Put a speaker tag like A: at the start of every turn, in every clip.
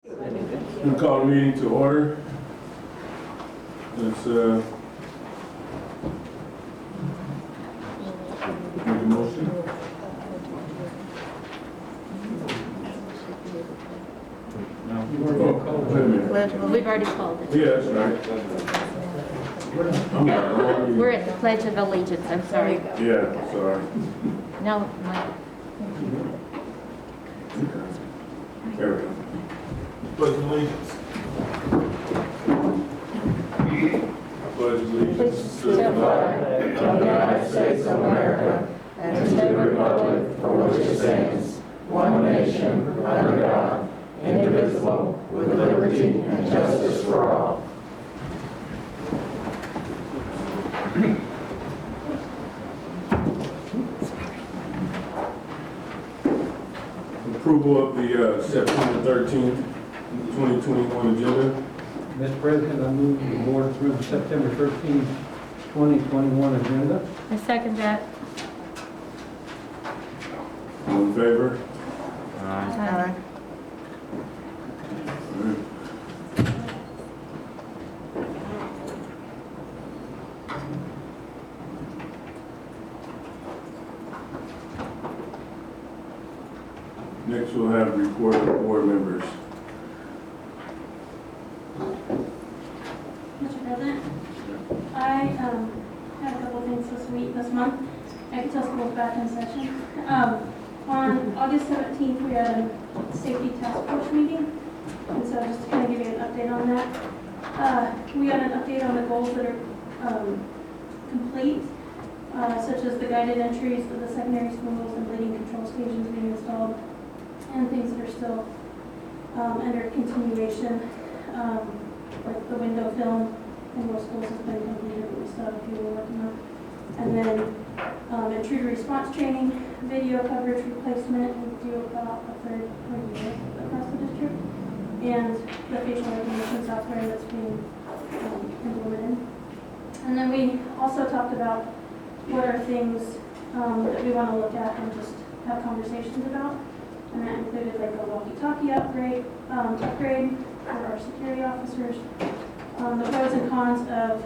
A: We call the meeting to order. Let's make a motion. Oh, wait a minute.
B: Well, we've already called it.
A: Yeah, that's right.
B: We're at the Pledge of Allegiance. I'm sorry.
A: Yeah, sorry.
B: No, Mike.
A: There we go. Pledge of allegiance. I pledge allegiance to the flag of the United States of America and to the republic for which it stands, one nation, under God, indivisible, with liberty and justice for all. Approval of the September 13th, 2021 agenda.
C: Mr. President, I move the board approve the September 13, 2021 agenda.
B: I second that.
A: All in favor?
B: Aye.
A: Next, we'll have report of board members.
D: Mr. President, I have a couple things this month. I can tell school's back in session. On August 17th, we had a safety task force meeting, and so just to kind of give you an update on that. We had an update on the goals that are complete, such as the guided entries of the secondary schools and bleeding control stations being installed, and things that are still under continuation, like the window film in most schools has been completed, but we still have a few we're working on. And then intruder response training, video coverage replacement, we do about a third per year across the district, and the facial recognition software that's being implemented. And then we also talked about what are things that we want to look at and just have conversations about. And that included like a walkie-talkie upgrade for our security officers, the pros and cons of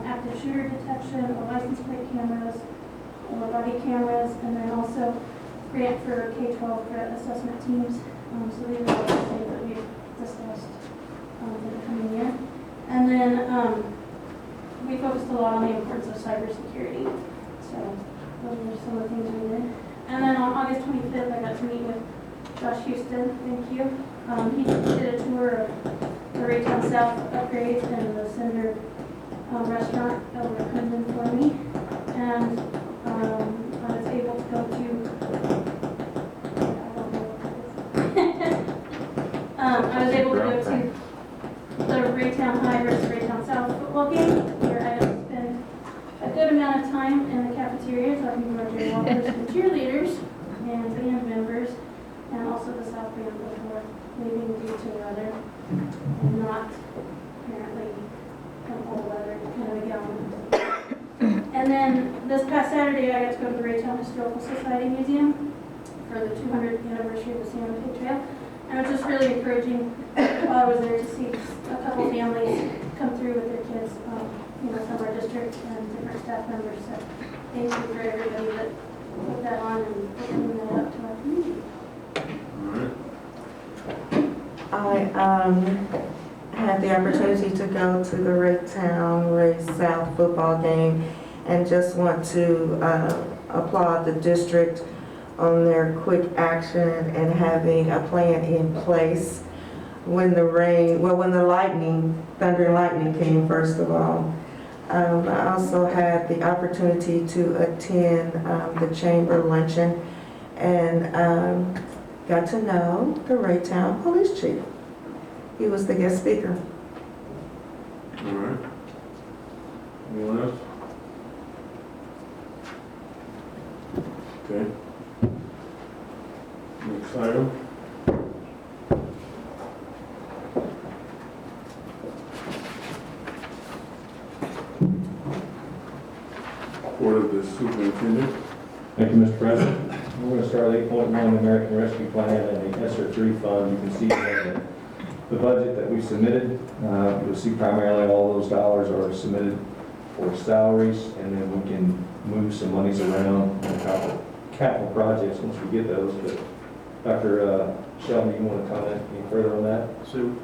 D: active shooter detection or license plate cameras or body cameras, and then also grant for K-12 threat assessment teams. So these are all the things that we've discussed for the coming year. And then we focused a lot on the importance of cybersecurity. So those are some of the things we did. And then on August 25th, I got to meet with Josh Houston. Thank you. He did a tour of the Raytown South upgrades and the Cinder restaurant over at Herndon for me. And I was able to go to, I was able to go to the Raytown High versus Raytown South football game, where I got to spend a good amount of time in the cafeteria talking to our cheerleaders and cheerleaders and band members, and also the South band before leaving due to weather and not apparently cold weather kind of a gallon. And then this past Saturday, I got to go to the Raytown Historical Society Museum for the 200th anniversary of the San Mateo Trail. And it was just really encouraging while I was there to see a couple families come through with their kids, from our district and different staff members. So thank you for everybody that put that on and opening that up to our community.
E: I had the opportunity to go to the Raytown Ray South football game and just want to applaud the district on their quick action and having a plan in place when the thunder and lightning came, first of all. I also had the opportunity to attend the chamber luncheon and got to know the Raytown police chief. He was the guest speaker.
A: All right. Anyone else? Okay. Next item. Report of the superintendent.
F: Thank you, Mr. President. We're going to start with 8.1 American Rescue Plan and the ESSER 3 fund. You can see that the budget that we submitted. You'll see primarily all those dollars are submitted for salaries, and then we can move some monies around on capital projects once we get those. But Dr. Shelby, you want to comment any further on that?
G: So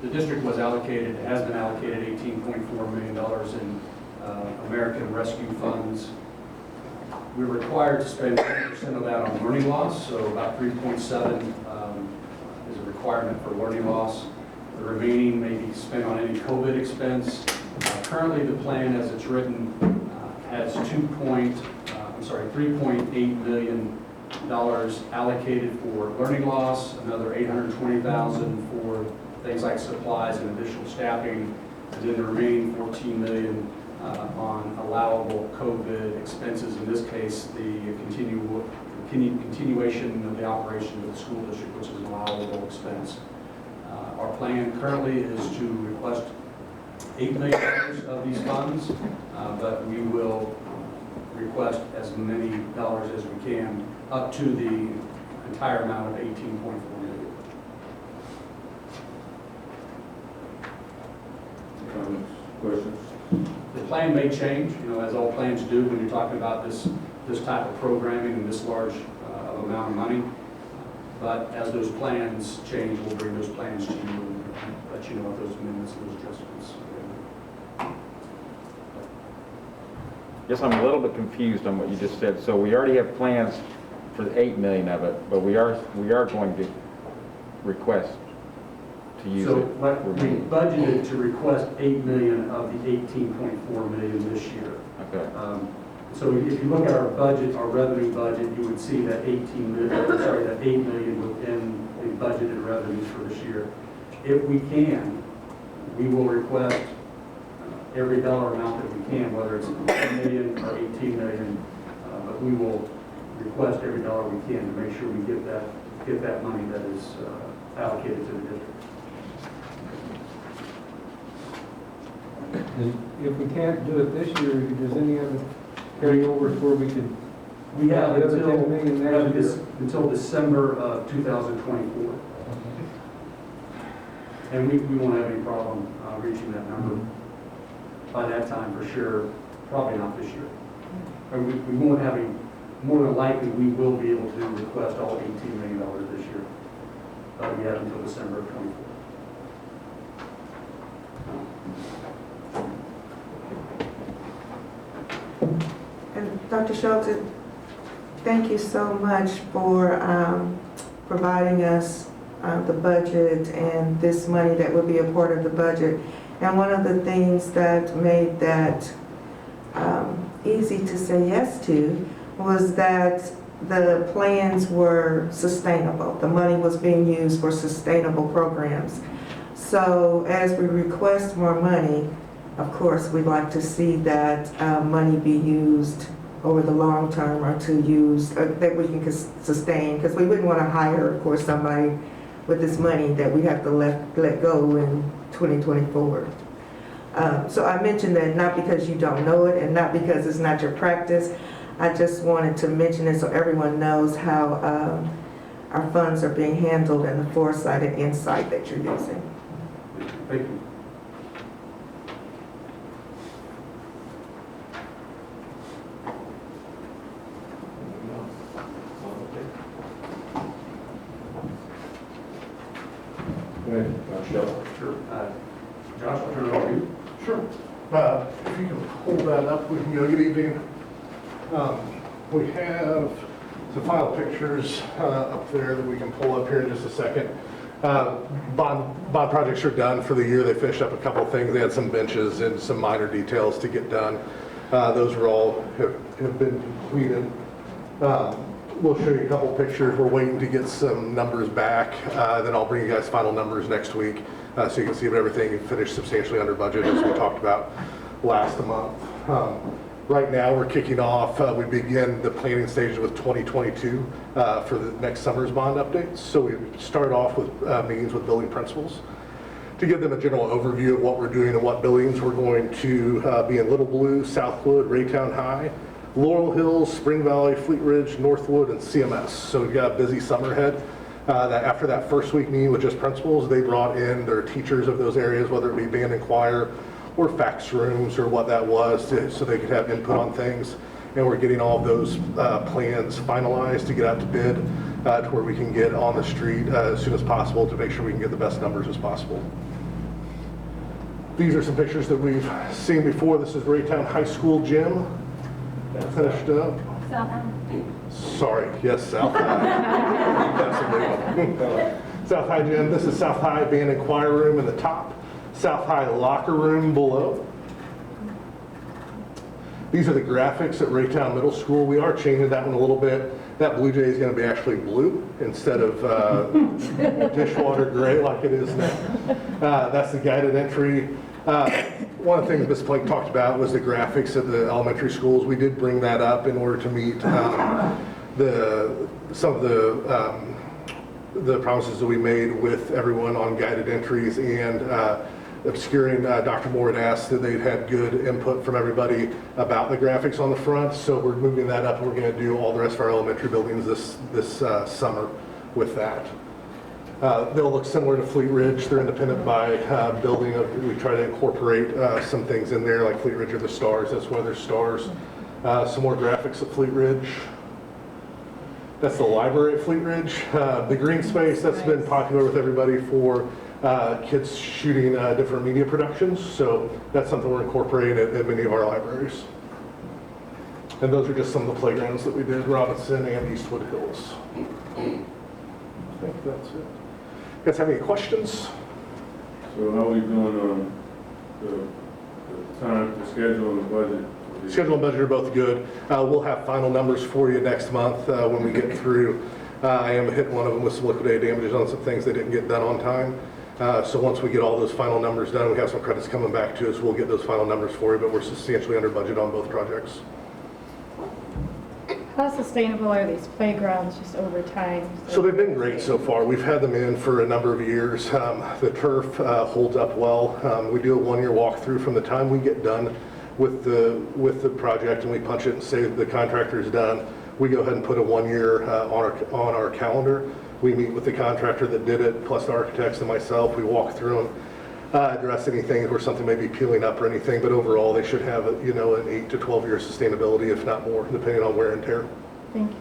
G: the district was allocated, has been allocated $18.4 million in American Rescue Funds. We're required to spend 10% of that on learning loss, so about 3.7 is a requirement for learning loss. The remaining may be spent on any COVID expense. Currently, the plan as it's written has $3.8 million allocated for learning loss, another $820,000 for things like supplies and additional staffing, and then the remaining $14 million on allowable COVID expenses. In this case, the continuation of the operation of the school district, which is an allowable expense. Our plan currently is to request $8 million of these funds, but we will request as many dollars as we can, up to the entire amount of $18.4 million.
F: Comments, questions?
G: The plan may change, as all plans do when you're talking about this type of programming and this large amount of money. But as those plans change, we'll bring those plans to you and let you know what those amendments and those adjustments are.
H: Guess I'm a little bit confused on what you just said. So we already have plans for the 8 million of it, but we are going to request to use
G: So
H: it.
G: what we budgeted to request 8 million of the 18.4 million this year.
H: Okay.
G: So if you look at our budget, our revenue budget, you would see that 8 million within the budgeted revenues for this year. If we can, we will request every dollar amount that we can, whether it's 10 million or 18 million, but we will request every dollar we can to make sure we get that money that is allocated to the district.
C: If we can't do it this year, does any of it carry over where we could?
G: We have
C: the other 10 million next year?
G: until December of 2024. And we won't have any problem reaching that number by that time for sure. Probably not this year. And we won't have any, more than likely we will be able to request all $18 million this year. But we have until December of 24.
E: And Dr. Shelton, thank you so much for providing us the budget and this money that will be a part of the budget. And one of the things that made that easy to say yes to was that the plans were sustainable. The money was being used for sustainable programs. So as we request more money, of course, we'd like to see that money be used over the long term, or to use, that we can sustain, because we wouldn't want to hire, of course, somebody with this money that we have to let go in 2024. So I mentioned that not because you don't know it and not because it's not your practice. I just wanted to mention it so everyone knows how our funds are being handled and the foresight and insight that you're using.
G: Thank you.
F: Go ahead, Dr. Shelby.
G: Sure. Josh, I'll turn it over to you.
A: Sure. If you can hold that up, we can go. Good evening. We have some final pictures up there that we can pull up here in just a second. Bond projects are done for the year. They finished up a couple of things. They had some benches and some minor details to get done. Those are all have been completed. We'll show you a couple pictures. We're waiting to get some numbers back. Then I'll bring you guys final numbers next week so you can see if everything finished substantially under budget as we talked about last month. Right now we're kicking off, we begin the planning stages with 2022 for the next summer's bond updates. So we start off with meetings with building principals to give them a general overview of what we're doing and what buildings we're going to be in Little Blue, Southwood, Raytown High, Laurel Hills, Spring Valley, Fleet Ridge, Northwood, and CMS. So we've got a busy summer ahead.
I: that after that first week meeting with just principals, they brought in their teachers of those areas, whether it be band and choir or fax rooms or what that was, so they could have input on things. And we're getting all of those plans finalized to get out to bid to where we can get on the street as soon as possible to make sure we can get the best numbers as possible. These are some pictures that we've seen before. This is Raytown High School gym. That finished up. Sorry, yes, South High. Absolutely. South High gym. This is South High band and choir room in the top. South High locker room below. These are the graphics at Raytown Middle School. We are changing that one a little bit. That blue jay is going to be actually blue instead of dishwater gray like it is now. That's the guided entry. One of the things Ms. Plank talked about was the graphics at the elementary schools. We did bring that up in order to meet some of the promises that we made with everyone on guided entries and obscuring. Dr. Moore had asked that they'd had good input from everybody about the graphics on the front, so we're moving that up and we're going to do all the rest of our elementary buildings this summer with that. They'll look similar to Fleet Ridge. They're independent by building. We try to incorporate some things in there, like Fleet Ridge are the stars. That's why there's stars. Some more graphics at Fleet Ridge. That's the library at Fleet Ridge. The green space, that's been popular with everybody for kids shooting different media productions. So that's something we're incorporating at many of our libraries. And those are just some of the playgrounds that we did, Robinson and Eastwood Hills. I think that's it. You guys have any questions?
A: So how are we doing on the time, the schedule and the budget?
I: Schedule and budget are both good. We'll have final numbers for you next month when we get through. I am hitting one of them with some liquidated damages on some things that didn't get done on time. So once we get all those final numbers done, we have some credits coming back to us, we'll get those final numbers for you, but we're substantially under budget on both projects.
J: How sustainable are these playgrounds just over time?
I: So they've been great so far. We've had them in for a number of years. The turf holds up well. We do a one-year walkthrough from the time we get done with the project and we punch it and say the contractor's done. We go ahead and put a 1 year on our calendar. We meet with the contractor that did it, plus the architects and myself. We walk through them, address anything where something may be peeling up or anything, but overall they should have an 8 to 12 year sustainability, if not more, depending on wear and tear.
J: Thank you.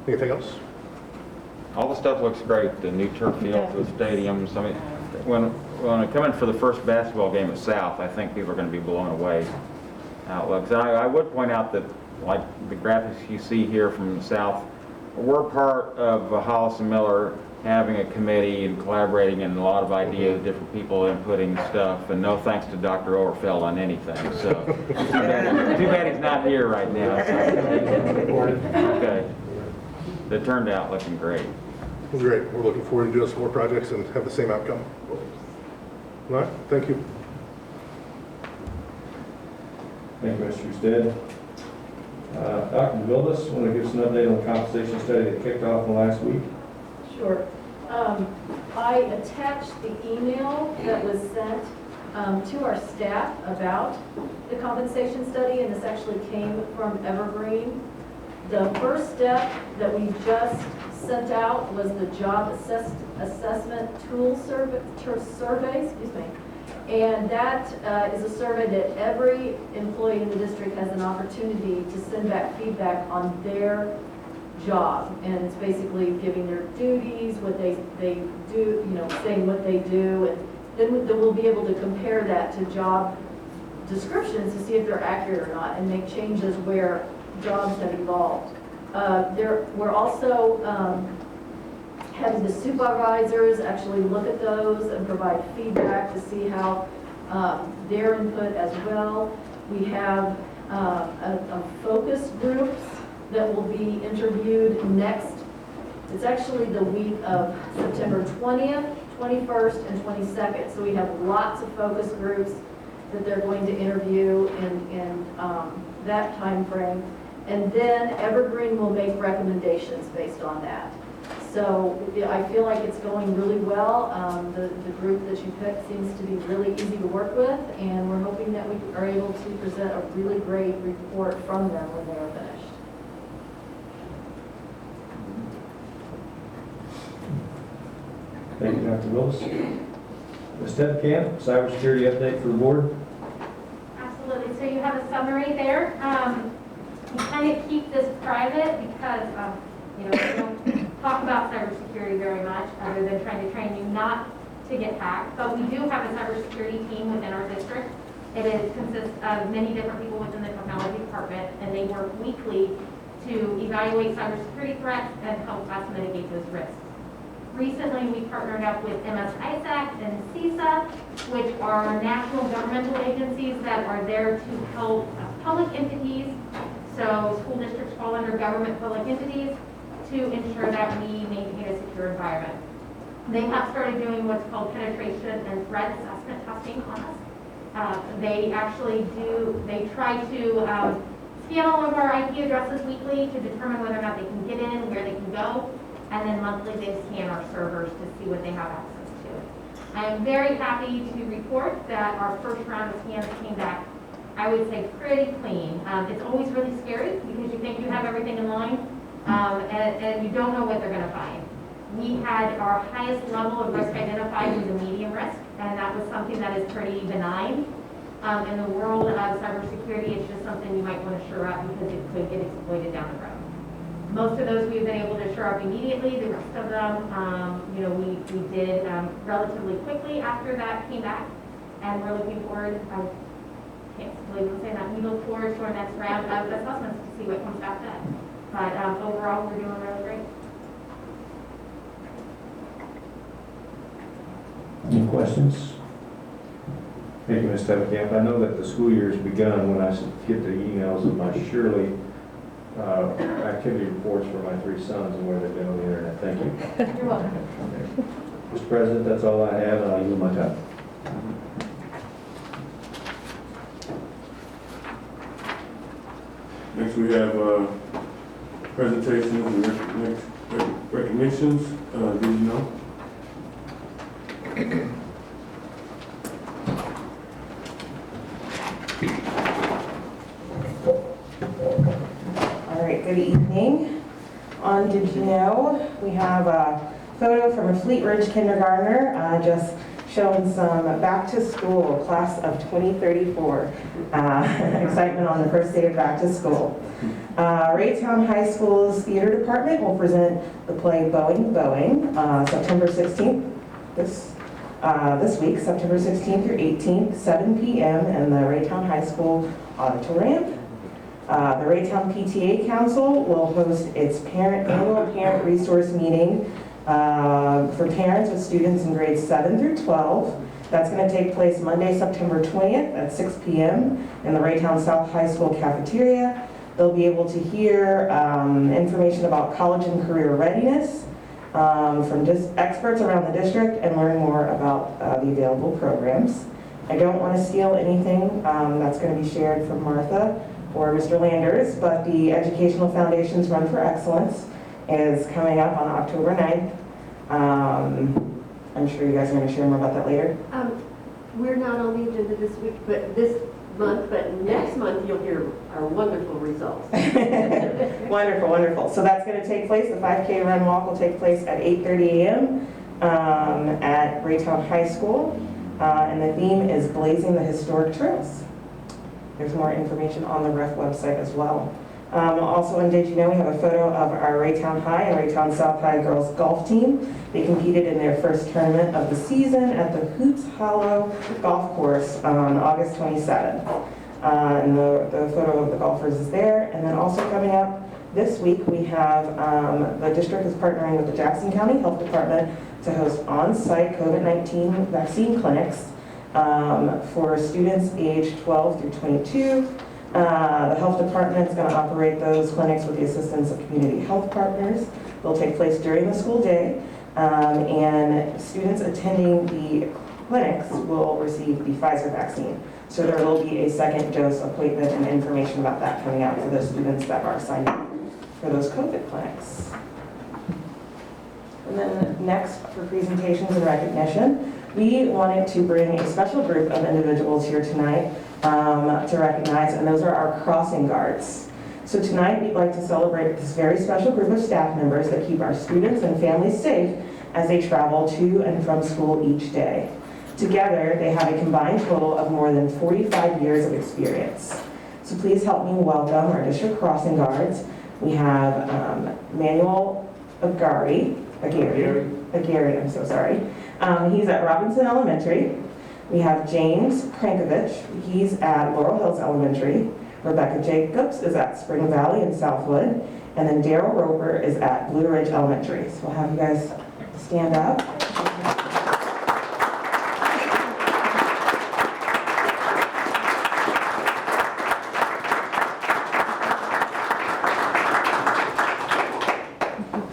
I: Anything else?
H: All the stuff looks great, the new turf field, the stadiums. I mean, when I come in for the first basketball game at South, I think people are going to be blown away. Outlooks. And I would point out that, like the graphics you see here from South, we're part of Hollis and Miller having a committee and collaborating and a lot of ideas, different people inputting stuff, and no thanks to Dr. Overfeld on anything. So too bad he's not here right now. Okay. They turned out looking great.
I: Great. We're looking forward to doing some more projects and have the same outcome. All right. Thank you.
F: Thank you, Mr. Stead. Dr. DeVilbiss, want to give us an update on the compensation study that kicked off in the last week?
K: Sure. I attached the email that was sent to our staff about the compensation study, and this actually came from Evergreen. The first step that we just sent out was the job assessment tool survey, and that is a survey that every employee in the district has an opportunity to send back feedback on their job, and it's basically giving their duties, what they do, saying what they do, and then we'll be able to compare that to job descriptions to see if they're accurate or not, and make changes where jobs have evolved. We're also having the supervisors actually look at those and provide feedback to see how their input as well. We have a focus groups that will be interviewed next. It's actually the week of September 20th, 21st, and 22nd. So we have lots of focus groups that they're going to interview in that time frame. And then Evergreen will make recommendations based on that. So I feel like it's going really well. The group that you picked seems to be really easy to work with, and we're hoping that we are able to present a really great report from them when they are finished.
F: Thank you, Dr. Willis. Ms. Camp, cybersecurity update for the board.
L: Absolutely. So you have a summary there. We kind of keep this private because, we don't talk about cybersecurity very much other than trying to train you not to get hacked. But we do have a cybersecurity team within our district. Consists of many different people within the technology department, and they work weekly to evaluate cybersecurity threats and help us mitigate those risks. Recently, we partnered up with MS-ISAC and CISA, which are national governmental agencies that are there to help public entities, so school districts fall under government public entities, to ensure that we maintain a secure environment. They have started doing what's called penetration and threat assessment testing on us. They try to scan all of our IP addresses weekly to determine whether or not they can get in, where they can go, and then monthly they scan our servers to see what they have access to. I am very happy to report that our first round of scans came back, I would say, pretty clean. It's always really scary because you think you have everything in line, and you don't know what they're going to find. We had our highest level of risk identified was a medium risk, and that was something that is pretty benign. In the world of cybersecurity, it's just something you might want to shore up because it could get exploited down the road. Most of those we've been able to shore up immediately. The rest of them, we did relatively quickly after that came back, and we're looking forward. I can't believe I'm saying that. We look forward to our next round of assessments to see what comes back then. But overall, we're doing really great.
F: Any questions? Thank you, Ms. Camp. I know that the school year has begun when I get the emails of my Shirley activity reports for my 3 sons and where they've been on the internet. Thank you.
L: You're welcome.
F: Mr. President, that's all I have, and I'll yield my time.
A: Next, we have presentations and recognitions. Did you know?
E: All right, good evening. On Did You Know, we have a photo from a Fleet Ridge kindergartner just showing some back to school, class of 2034. Excitement on the first day of back to school. Raytown High School's theater department will present the play Boeing, September 16th, this week, September 16th through 18th, 7 p.m. in the Raytown High School auditorium. The Raytown PTA Council will host its annual parent resource meeting for parents with students in grades 7 through 12. That's going to take place Monday, September 20th at 6 p.m. in the Raytown South High School cafeteria. They'll be able to hear information about college and career readiness from experts around the district and learn more about the available programs. I don't want to steal anything that's going to be shared from Martha or Mr. Landers, but the Educational Foundation's Run for Excellence is coming up on October 9th. I'm sure you guys are going to share more about that later.
M: We're not on the agenda this week, but this month, but next month you'll hear our wonderful results.
E: Wonderful, wonderful. So that's going to take place, the 5K run walk will take place at 8:30 a.m. At Raytown High School. And the theme is Blazing the Historic Trails. There's more information on the REF website as well. Also on Did You Know, we have a photo of our Raytown High and Raytown South High girls golf team. They competed in their first tournament of the season at the Hoots Hollow Golf Course on August 27th. And the photo of the golfers is there. And then also coming up this week, we have the district is partnering with the Jackson County Health Department to host on-site COVID-19 vaccine clinics for students aged 12 through 22. The health department is going to operate those clinics with the assistance of community health partners. They'll take place during the school day, and students attending the clinics will receive the Pfizer vaccine. So there will be a second dose appointment and information about that coming out for those students that are signed up for those COVID clinics. And then next, for presentations and recognition, we wanted to bring a special group of individuals here tonight to recognize, and those are our crossing guards. So tonight we'd like to celebrate this very special group of staff members that keep our students and families safe as they travel to and from school each day. Together, they have a combined total of more than 45 years of experience. So please help me welcome our district crossing guards. We have Manuel Agari, I'm so sorry. He's at Robinson Elementary. We have James Krankovich, he's at Laurel Hills Elementary. Rebecca Jacobs is at Spring Valley in Southwood. And then Daryl Roper is at Blue Ridge Elementary. So we'll have you guys stand up.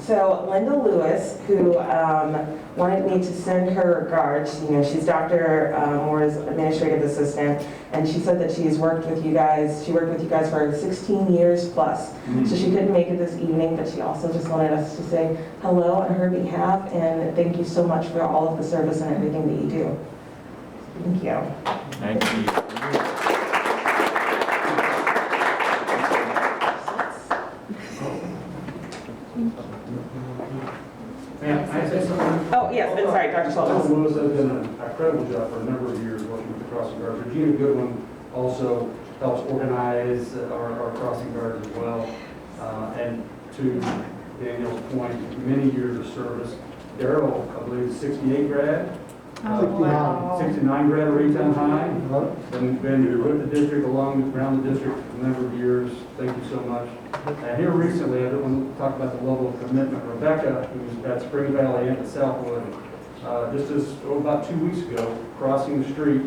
E: So Linda Lewis, who wanted me to send her regards, she's Dr. Moore's administrative assistant, and she said that she worked with you guys for 16 years plus. So she couldn't make it this evening, but she also just wanted us to say hello on her behalf, and thank you so much for all of the service and everything that you do. Thank you.
H: Thank you.
G: Ma'am, can I say something?
E: Oh, yes, I'm sorry, Dr. Sullivan.
G: Dr. Lewis has done an incredible job for a number of years working with the crossing guards. Regina Goodwin also helps organize our crossing guards as well. And to Daniel's point, many years of service. Daryl, I believe, is 68 grad. 69 grad at Raytown High. And been with the district around the district for a number of years. Thank you so much. And here recently, I don't want to talk about the level of commitment. Rebecca, who's at Spring Valley and at Southwood, about 2 weeks ago, crossing the street,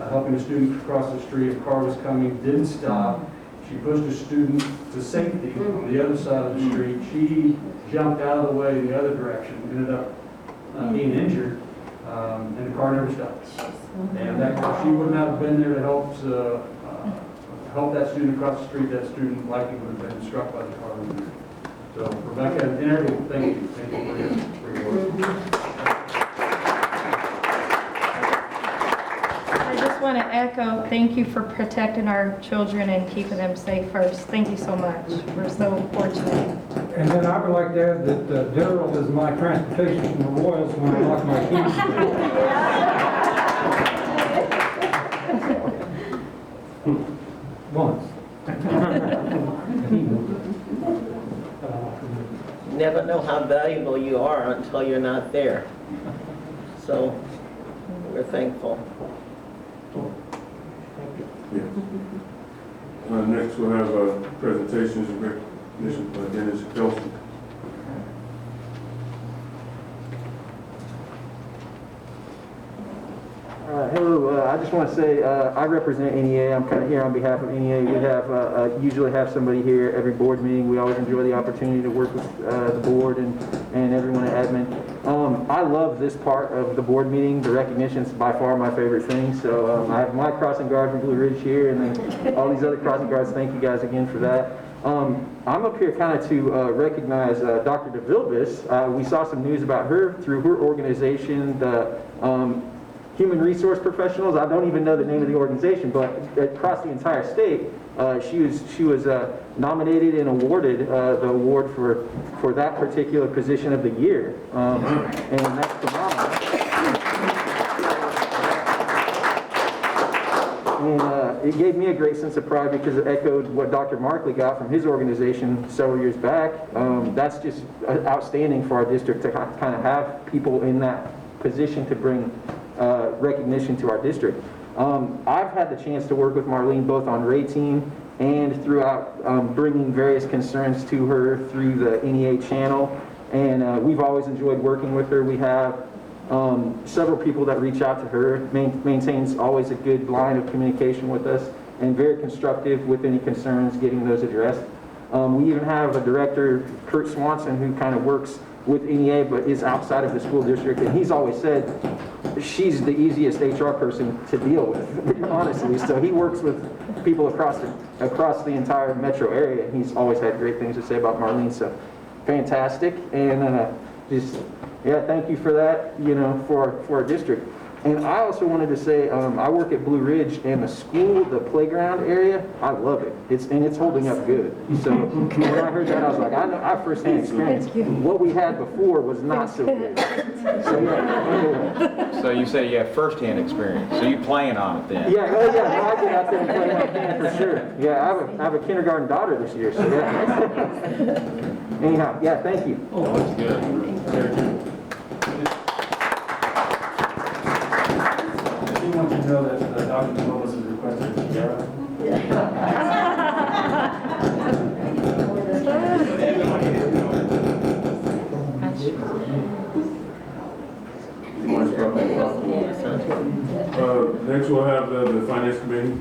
G: helping a student cross the street. A car was coming, didn't stop. She pushed a student to safety on the other side of the street. She jumped out of the way in the other direction, ended up being injured, and the car never stopped. And she would not have been there to help that student across the street. That student likely would have been struck by the car. So Rebecca and everyone, thank you for your work.
J: I just want to echo, thank you for protecting our children and keeping them safe first. Thank you so much. We're so fortunate.
C: And then I would like to add that Daryl is my transportation from the Royals when I lock my keys. Once.
N: Never know how valuable you are until you're not there. So we're thankful.
A: Yes. Next we'll have presentations and recognition by Dennis Kelson.
O: Hello, I just want to say I represent NEA. I'm kind of here on behalf of NEA. We have usually have somebody here every board meeting. We always enjoy the opportunity to work with the board and everyone at admin. I love this part of the board meeting. The recognition is by far my favorite thing. So I have my crossing guard from Blue Ridge here, and then all these other crossing guards. Thank you guys again for that. I'm up here kind of to recognize Dr. DeVilbiss. We saw some news about her through her organization, the Human Resource Professionals. I don't even know the name of the organization, but across the entire state, she was nominated and awarded the award for that particular position of the year, and that's phenomenal. And it gave me a great sense of pride because it echoed what Dr. Markley got from his organization several years back. That's just outstanding for our district to kind of have people in that position to bring recognition to our district. I've had the chance to work with Marlene both on Ray Team and throughout bringing various concerns to her through the NEA channel, and we've always enjoyed working with her. We have several people that reach out to her, maintains always a good line of communication with us, and very constructive with any concerns, getting those addressed. We even have a director, Kurt Swanson, who kind of works with NEA but is outside of the school district, and he's always said she's the easiest HR person to deal with, honestly. So he works with people across the entire metro area, and he's always had great things to say about Marlene. So fantastic, and thank you for that, for our district. And I also wanted to say, I work at Blue Ridge, and the school, the playground area, I love it. It's holding up good. So when I heard that, I was like, I firsthand experience. What we had before was not so good. So yeah.
H: So you say you have firsthand experience, so you plan on it then?
O: Yeah, oh yeah, no, I get out there and play my can for sure. Yeah, I have a kindergarten daughter this year, so yeah. Anyhow, yeah, thank you.
H: Oh, that's good.
G: I do want you to know that Dr. Thomas has requested a tiara.
A: Next we'll have the finance committee.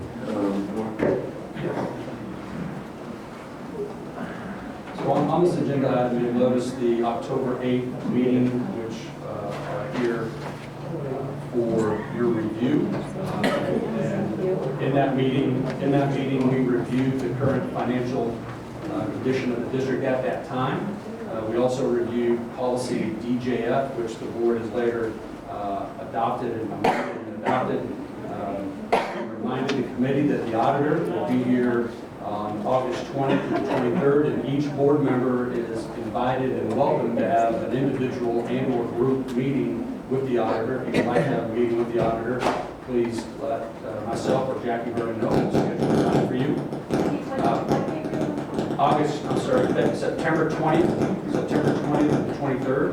G: So on this agenda item, you'll notice the October 8th meeting, which are here for your review. And in that meeting, we reviewed the current financial condition of the district at that time. We also reviewed policy DJF, which the board has later adopted and amended and adopted. Reminded the committee that the auditor will be here on August 20th to the 23rd, and each board member is invited and welcome to have an individual and or group meeting with the auditor. If you'd like to have a meeting with the auditor, please let myself or Jackie Vernon know. We'll schedule a time for you. September 20th to the 23rd.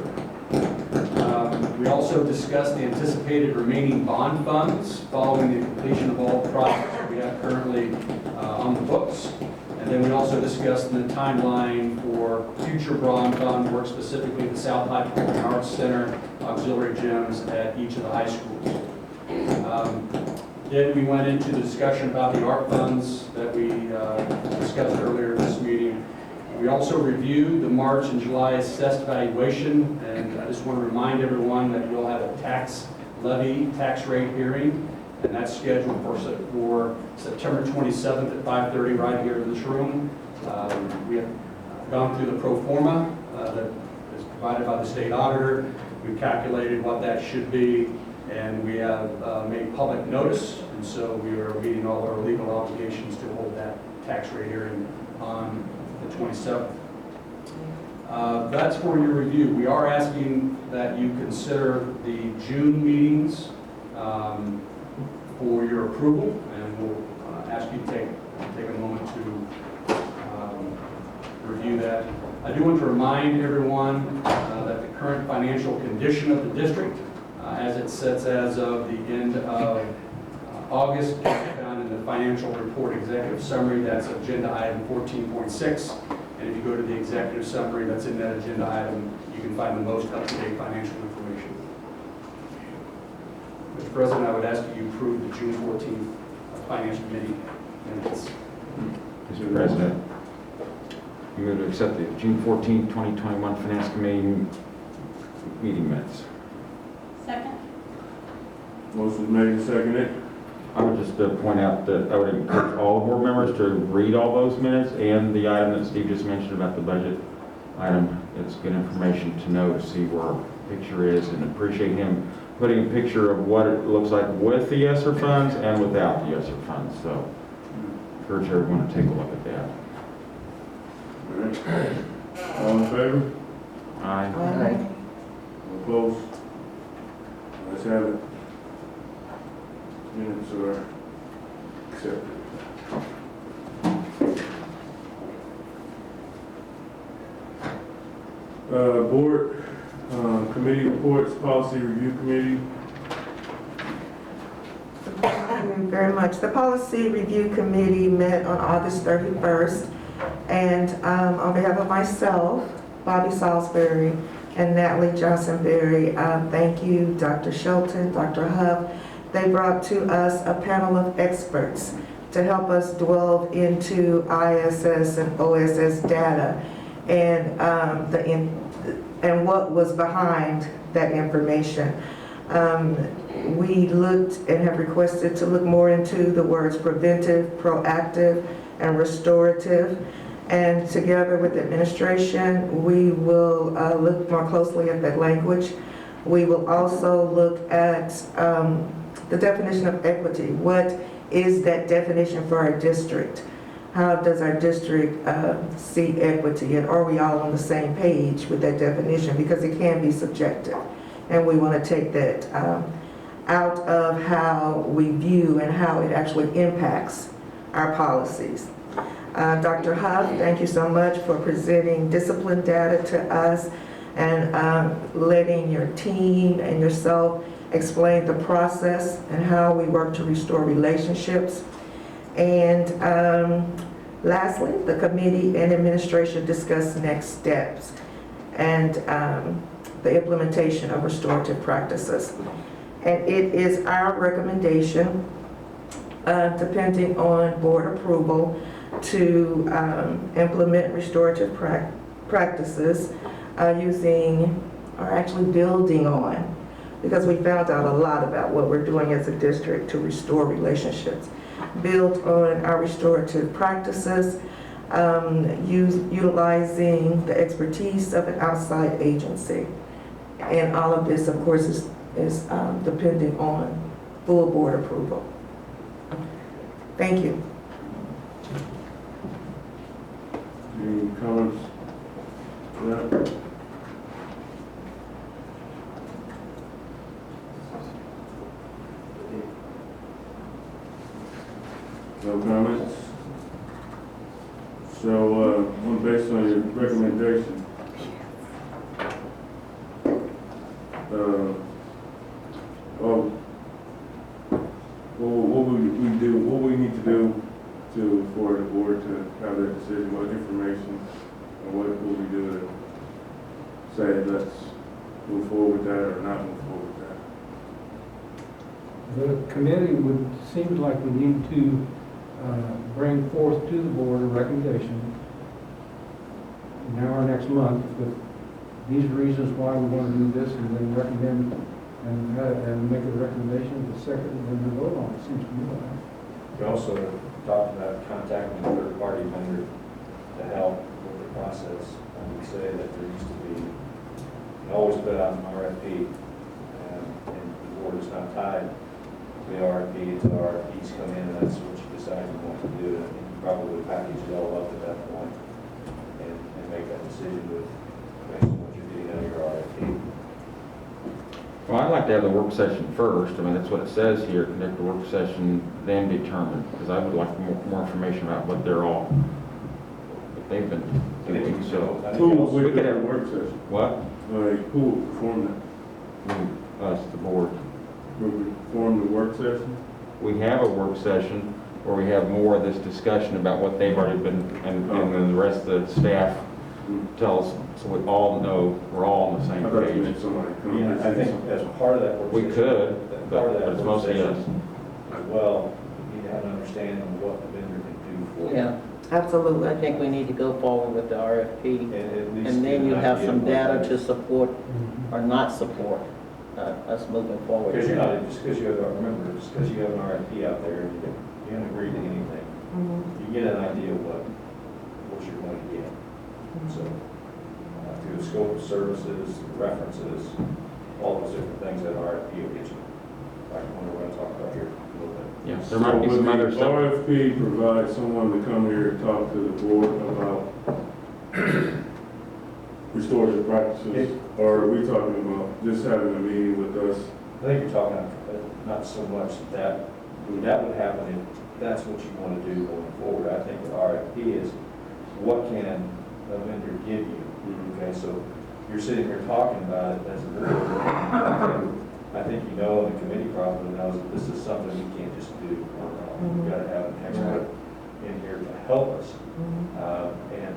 G: We also discussed the anticipated remaining bond funds following the completion of all projects that we have currently on the books. And then we also discussed the timeline for future bond fund work, specifically the South High Performing Arts Center, auxiliary gyms at each of the high schools. Then we went into the discussion about the ARP funds that we discussed earlier in this meeting. We also reviewed the March and July assessed valuation, and I just want to remind everyone that we'll have a tax levy, tax rate hearing, and that's scheduled for September 27th at 5:30 right here in this room. We have gone through the pro forma that is provided by the state auditor. We've calculated what that should be, and we have made public notice, and so we are meeting all our legal obligations to hold that tax rate hearing on the 27th. That's for your review. We are asking that you consider the June meetings for your approval, and we'll ask you to take a moment to review that. I do want to remind everyone that the current financial condition of the district, as it sits as of the end of August, can be found in the financial report executive summary. That's agenda item 14.6. And if you go to the executive summary that's in that agenda item, you can find the most up-to-date financial information. Mr. President, I would ask that you approve the June 14th Finance Committee minutes.
H: Mr. President, you move to accept the June 14th, 2021 Finance Committee meeting minutes.
D: Second.
A: Motion made and seconded.
H: I would just point out that I would encourage all board members to read all those minutes and the item that Steve just mentioned about the budget item. It's good information to know, to see where our picture is, and appreciate him putting a picture of what it looks like with the ESSER funds and without the ESSER funds. So encourage everyone to take a look at that.
A: All right. All in favor?
H: Aye.
A: All opposed? Let's have it. Minutes are accepted. Board committee reports, policy review committee.
E: Thank you very much. The Policy Review Committee met on August 31st, and on behalf of myself, Bobby Salisbury, and Natalie Johnson-Berry, thank you, Dr. Shelton, Dr. Huff. They brought to us a panel of experts to help us delve into ISS and OSS data and what was behind that information. We looked and have requested to look more into the words preventive, proactive, and restorative. And together with the administration, we will look more closely at that language. We will also look at the definition of equity. What is that definition for our district? How does our district see equity? And are we all on the same page with that definition? Because it can be subjective. And we want to take that out of how we view and how it actually impacts our policies. Dr. Huff, thank you so much for presenting discipline data to us and letting your team and yourself explain the process and how we work to restore relationships. And lastly, the committee and administration discuss next steps and the implementation of restorative practices. And it is our recommendation, depending on board approval, to implement restorative practices using, or actually building on, because we found out a lot about what we're doing as a district to restore relationships. Build on our restorative practices, utilizing the expertise of an outside agency. And all of this, of course, is depending on full board approval. Thank you.
A: Any comments? Yeah. No comments? So, based on your recommendation, what we need to do for the board to have that decision, what information, and what will we do to say, let's move forward with that or not move forward with that?
C: The committee would seem like we need to bring forth to the board a recommendation now or next month with these reasons why we want to do this, and then recommend and make a recommendation to the second and then vote on it. Seems to me like that.
F: We also talked about contacting a third-party vendor to help with the process. I would say that there used to be, you always put out an RFP, and the board is not tied to the RFP until RFPs come in, and that's what you decide you want to do. And you probably package it all up at that point and make that decision based on what you're getting out of your RFP.
H: Well, I'd like to have the work session first. I mean, that's what it says here, conduct the work session, then determine, because I would like more information about what they've been doing, so.
A: Who would have a work session?
H: What?
A: Who would perform that?
H: Us, the board.
A: Would we perform the work session?
H: We have a work session where we have more of this discussion about what they've already been, and then the rest of the staff tells, so we all know, we're all on the same page.
F: Yeah, I think as part of that work
H: We
F: session,
H: could,
F: part of
H: but
F: that
H: it's
F: work
H: mostly us.
F: session as well, you need to have an understanding of what the vendor can do for you.
N: Yeah,
E: Absolutely.
N: I think we need to go forward with the RFP,
F: And at least
N: and then
F: get
N: you
F: an
N: have
F: idea
N: some
F: of what
N: data
F: it
N: to
F: is.
N: support or not support us moving forward.
F: Because you're not, just because you have, remember, just because you have an RFP out there, you don't agree to anything. You get an idea of what you're going to get. So, through the scope of services, references, all those different things that RFP will get you. Like what we're going to talk about here a little bit.
H: Yeah, there might be some other stuff.
A: RFP provides someone to come here and talk to the board about restorative practices, or are we talking about just having a meeting with us?
F: I think you're talking not so much that would happen if that's what you want to do going forward. I think the RFP is what can a vendor give you. Okay, so you're sitting here talking about it as a board. I think you know, and the committee probably knows that this is something we can't just do. We've got to have an expert in here to help us.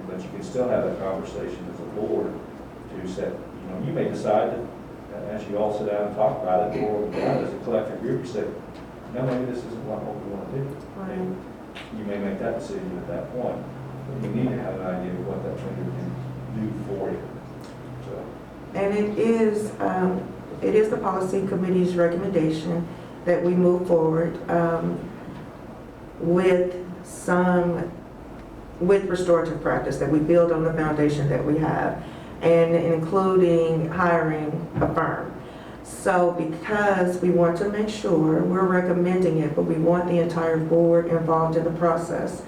F: But you can still have a conversation as a board to set, you may decide that as you all sit down and talk about it, or as a collective group, you say, no, maybe this isn't what we want to do. And you may make that decision at that point. But you need to have an idea of what that vendor can do for you. So.
E: And it is the policy committee's recommendation that we move forward with restorative practice, that we build on the foundation that we have, and including hiring a firm. So because we want to make sure, we're recommending it, but we want the entire board involved in the process.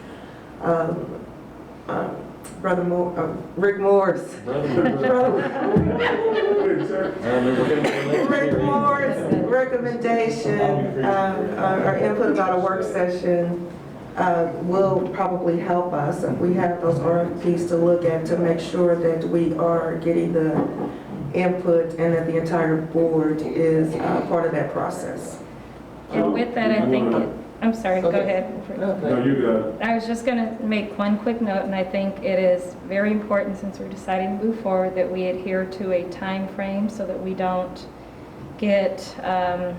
E: Rick Moore's. Rick Moore's recommendation, or input about a work session will probably help us. We have those RFPs to look at to make sure that we are getting the input and that the entire board is part of that process.
J: And with that, I think, I'm sorry, go ahead.
A: No, you got it.
J: I was just going to make one quick note, and I think it is very important, since we're deciding to move forward, that we adhere to a time frame so that we don't get, so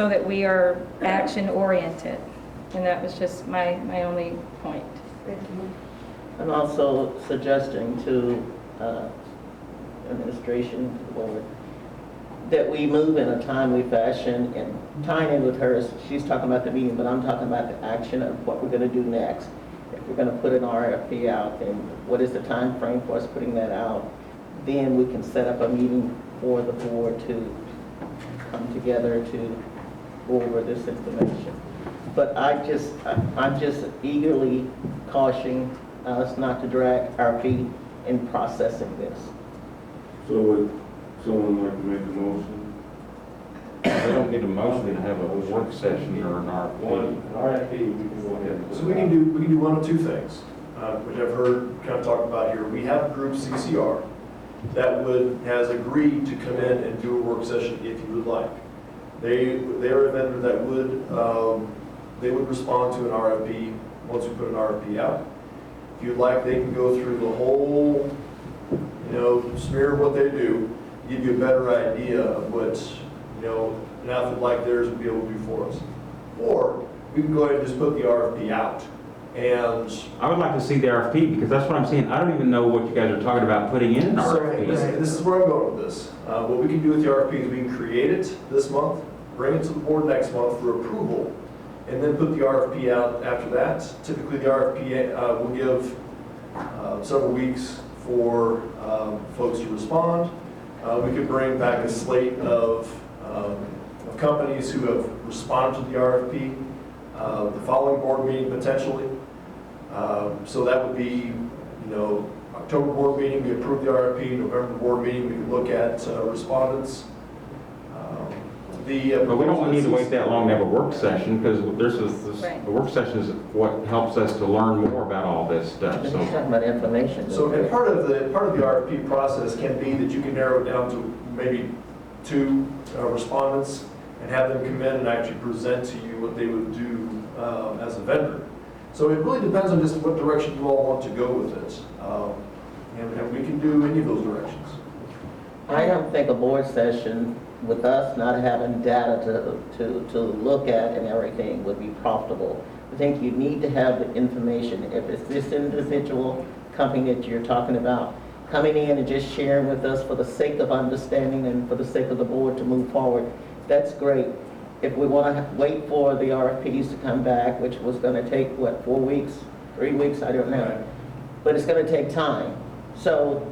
J: that we are action oriented. And that was just my only point.
N: I'm also suggesting to administration, the board, that we move in a timely fashion, and tying in with her, she's talking about the meeting, but I'm talking about the action of what we're going to do next. If we're going to put an RFP out, then what is the time frame for us putting that out? Then we can set up a meeting for the board to come together to go over this information. But I'm just eagerly cautioning us not to drag our feet in processing this.
A: So would someone like to make a motion?
H: We don't need a motion to have a work session or an RFP.
F: RFP, we can go ahead.
P: So we can do one of two things, which I've heard kind of talked about here. We have group CCR that has agreed to come in and do a work session if you would like. They are a vendor that would respond to an RFP once we put an RFP out. If you'd like, they can go through the whole, smear of what they do, give you a better idea of what, an outfit like theirs would be able to do for us. Or we can go ahead and just put the RFP out. And
H: I would like to see the RFP, because that's what I'm saying. I don't even know what you guys are talking about putting in an RFP.
P: this is where I'm going with this. What we can do with the RFP is we can create it this month, bring it to the board next month for approval, and then put the RFP out after that. Typically, the RFP will give several weeks for folks to respond. We could bring back a slate of companies who have responded to the RFP, the following board meeting potentially. So that would be, October board meeting, we approve the RFP, November board meeting, we could look at respondents.
H: But we don't need to wait that long to have a work session, because
J: Right.
H: the work session is what helps us to learn more about all this stuff.
N: He's
H: So
N: talking about information.
P: So, and part of the RFP process can be that you can narrow it down to maybe 2 respondents and have them come in and actually present to you what they would do as a vendor. So it really depends on just what direction you all want to go with it. And we can do any of those directions.
N: I don't think a board session with us not having data to look at and everything would be profitable. I think you need to have the information. If it's this individual company that you're talking about, coming in and just sharing with us for the sake of understanding and for the sake of the board to move forward, that's great. If we want to wait for the RFPs to come back, which was going to take, 4 weeks, 3 weeks, I don't know. But it's going to take time. So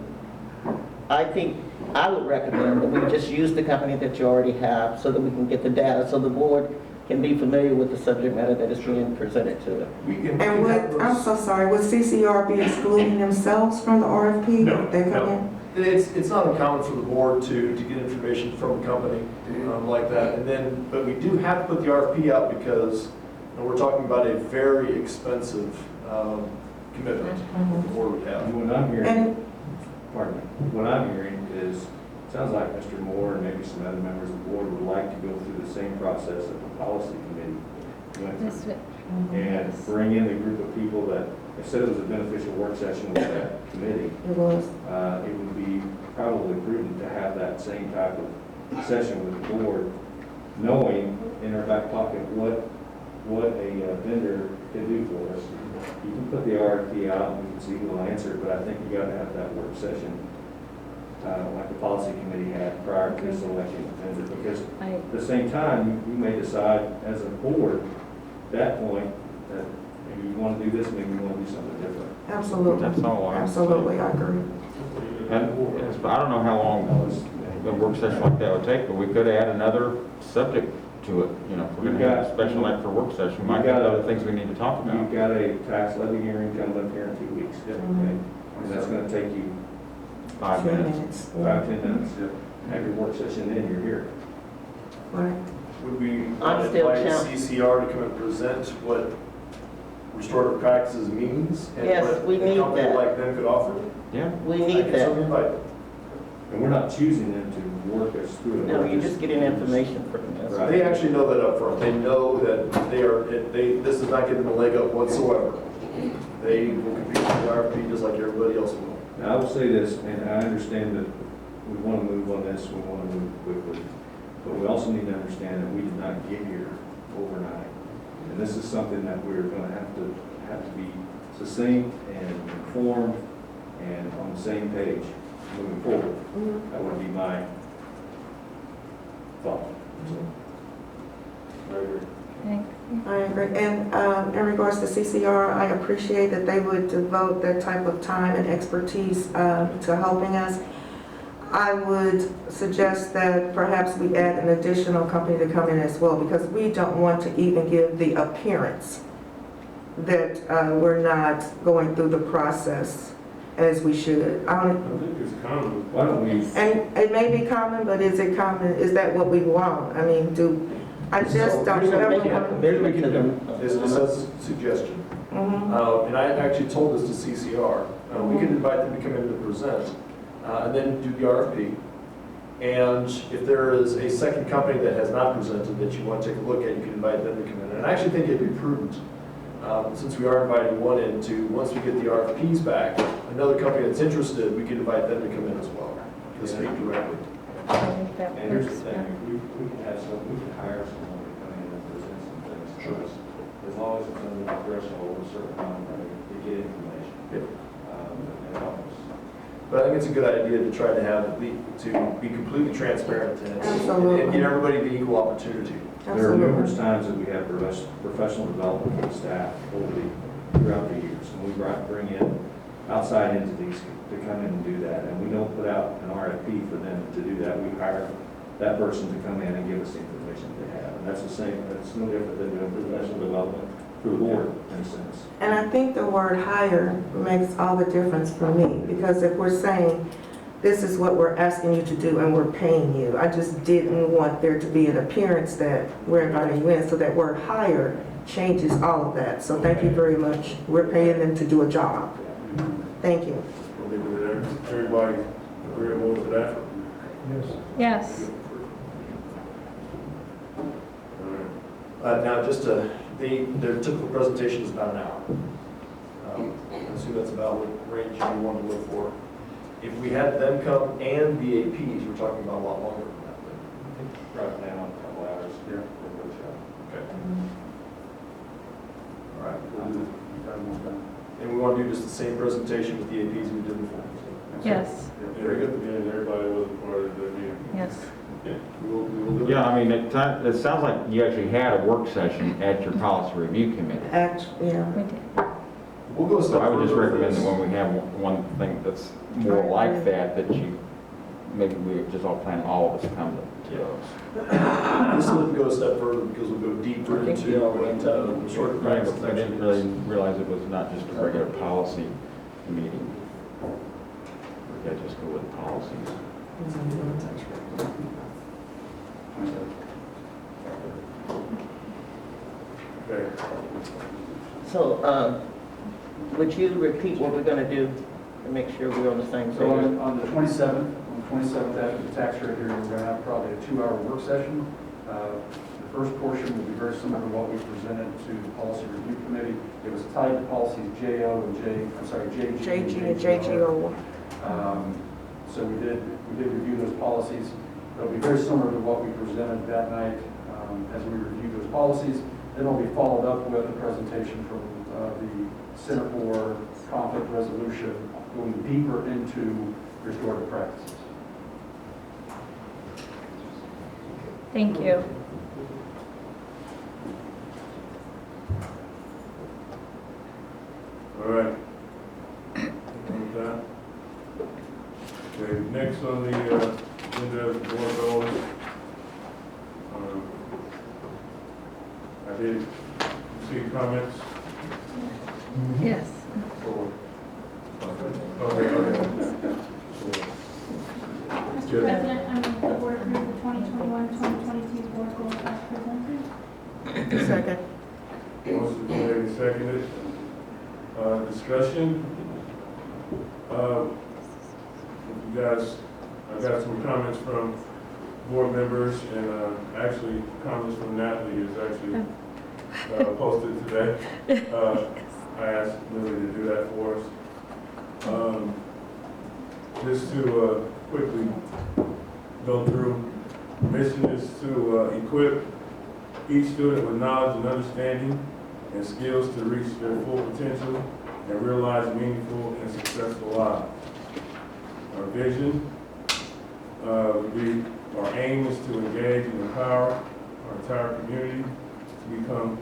N: I think I would recommend that we just use the company that you already have so that we can get the data, so the board can be familiar with the subject matter that is being presented to it.
E: And I'm so sorry, would CCR be excluding themselves from the RFP?
P: No,
E: They come
P: no.
E: in?
P: It's not uncommon for the board to get information from a company like that. But we do have to put the RFP out because we're talking about a very expensive commitment the board would have.
F: What I'm hearing, pardon me, what I'm hearing is, it sounds like Mr. Moore and maybe some other members of the board would like to go through the same process that the policy committee went through. And bring in a group of people that, instead it was a beneficial work session with that committee,
E: It was.
F: it would be probably prudent to have that same type of session with the board, knowing in our back pocket what a vendor can do for us. You can put the RFP out and we can see who will answer it, but I think you got to have that work session like the policy committee had prior to selecting a vendor, because at the same time, you may decide as a board at that point that maybe you want to do this, maybe you want to do something different.
E: Absolutely.
H: That's all I'm
E: Absolutely, I agree.
H: And I don't know how long a work session like that would take, but we could add another subject to it. You know, if we're gonna have a special night for work session, we might have other things we need to talk about.
F: You've got a tax levy hearing coming up here in 2 weeks. Okay? And that's gonna take you
H: 5 minutes.
F: 5-10 minutes. Have your work session, then you're here.
E: Right.
P: Would we
N: I'm still
P: invite
N: count-
P: CCR to come and present what restorative practices means?
N: Yes, we need
P: And what a company
N: that.
P: like them could offer?
H: Yeah.
N: We
P: I
N: need
P: can
N: that.
P: certainly invite them.
F: And we're not choosing them to work us through it.
N: No, you're just getting information from us.
F: Right.
P: They actually know that up front. They know that this does not give them a leg up whatsoever. They will compete with the RFP just like everybody else will.
F: Now, I will say this, and I understand that we want to move on this, we want to move quickly, but we also need to understand that we did not get here overnight. And this is something that we're going to have to be succinct and informed and on the same page moving forward. That would be my thought. Very good.
J: Thanks.
E: I agree. And in regards to CCR, I appreciate that they would devote that type of time and expertise to helping us. I would suggest that perhaps we add an additional company to come in as well, because we don't want to even give the appearance that we're not going through the process as we should.
F: I think it's common. Why don't we?
E: And it may be common, but is it common? Is that what we want? I mean, I just don't
N: We're
E: ever
N: gonna make a
E: want.
N: commitment to them.
P: This is a suggestion.
E: Mhm.
P: And I actually told this to CCR. We can invite them to come in to present, and then do the RFP. And if there is a second company that has not presented that you want to take a look at, you can invite them to come in. And I actually think it'd be prudent, since we are inviting one in, to, once we get the RFPs back, another company that's interested, we can invite them to come in as well, to speak directly.
J: I think that
F: And here's the
J: works,
F: thing,
J: yeah.
F: we can have some, we can hire someone to come in and present some things to us, as long as it's under the threshold of a certain amount of money to get information. And help us.
P: But I think it's a good idea to try to have, to be completely transparent and
E: Absolutely.
P: give everybody the equal opportunity.
F: There are numerous times that we have professional development for the staff throughout the years, and we bring in outside entities to come in and do that, and we don't put out an RFP for them to do that. We hire that person to come in and give us the information they have, and that's the same. That's no different than doing professional development through the board, in a sense.
E: And I think the word hire makes all the difference for me, because if we're saying, this is what we're asking you to do and we're paying you, I just didn't want there to be an appearance that we're inviting you in, so that word hire changes all of that. So thank you very much. We're paying them to do a job. Thank you.
A: Everybody agreeable to that?
C: Yes.
J: Yes.
P: Now, just their typical presentation is about an hour. I assume that's about what range you want to look for. If we had them come and the APs, we're talking about a lot longer than that.
F: Right now, a couple hours here for a workshop.
P: Okay. All right. And we want to do just the same presentation with the APs we did before.
J: Yes.
P: Very good.
A: And everybody was a part of the meeting.
J: Yes.
P: We will do
H: Yeah, I mean, it sounds like you actually had a work session at your policy review committee.
E: Yeah.
J: We did.
P: We'll go a
H: So
P: step
H: I would just
P: further with
H: recommend that
P: this.
H: when we have one thing that's more like that, that you, maybe we just all plan all of us come to those.
P: This will go a step further because we'll go deeper
N: I think
P: into
N: we all went
P: the short
H: Right,
P: practice.
H: but I didn't really realize it was not just a regular policy meeting. We could just go with policies.
P: Okay.
N: So, would you repeat what we're gonna do to make sure we're on the same
G: So
N: page?
G: on the 27th after the tax rate hearing, we're going to have probably a 2-hour work session. The first portion will be very similar to what we presented to the policy review committee. It was tied to policies JG and
E: JGO.
G: So we did review those policies. It'll be very similar to what we presented that night as we review those policies. Then it'll be followed up with a presentation from the Center for Conflict Resolution, going deeper into restorative practices.
J: Thank you.
A: All right. With that. Okay, next on the agenda, board goals. I did see comments.
J: Yes.
A: Okay.
D: Mr. President, I move the board approve the 2021-2022 board goals as presented.
E: Second.
A: Motion made and seconded. Discussion. You guys, I got some comments from board members, and actually comments from Natalie is actually posted today. I asked Lily to do that for us. Just to quickly go through, mission is to equip each student with knowledge and understanding and skills to reach their full potential and realize meaningful and successful lives. Our vision would be, our aim is to engage and empower our entire community to become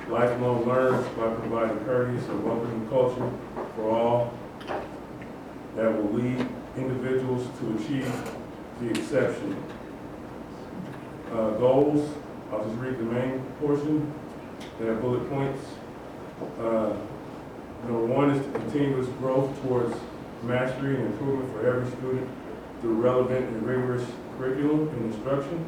A: lifelong learners by providing courteous and welcoming culture for all that will lead individuals to achieve the exception. Goals, I'll just read the main portion. They have bullet points. Number one is to continuous growth towards mastery and improvement for every student through relevant and rigorous curriculum and instruction.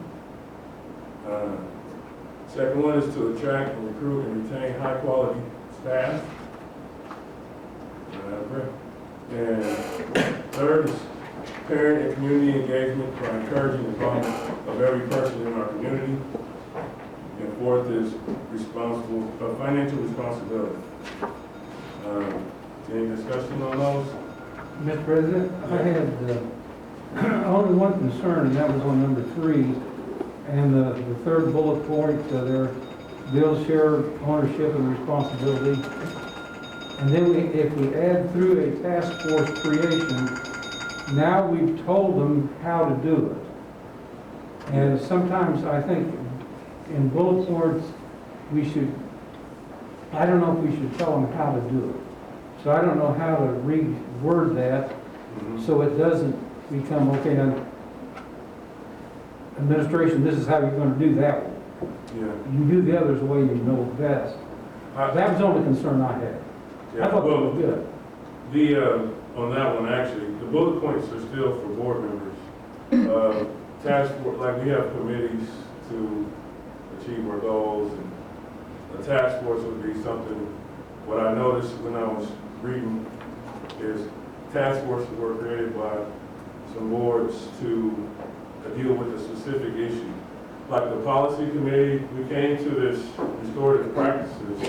A: Second one is to attract and recruit and retain high quality staff. And third is parent and community engagement by encouraging the involvement of every person in our community. And fourth is financial responsibility. Any discussion on those?
C: Mr. President, I had only one concern, and that was on number 3. And the third bullet point, there, build share ownership and responsibility. And then if we add through a task force creation, now we've told them how to do it. And sometimes I think in bullet points, I don't know if we should tell them how to do it. So I don't know how to reword that so it doesn't become, okay, now, administration, this is how you're going to do that one.
A: Yeah.
C: You do the others the way you know best. That was the only concern I had.
A: Yeah,
C: I thought
A: well,
C: it was good.
A: On that one, actually, the bullet points are still for board members. Task force, like we have committees to achieve our goals, and a task force would be something, what I noticed when I was reading is task forces were created by some boards to deal with a specific issue. Like the policy committee, we came to this restorative practices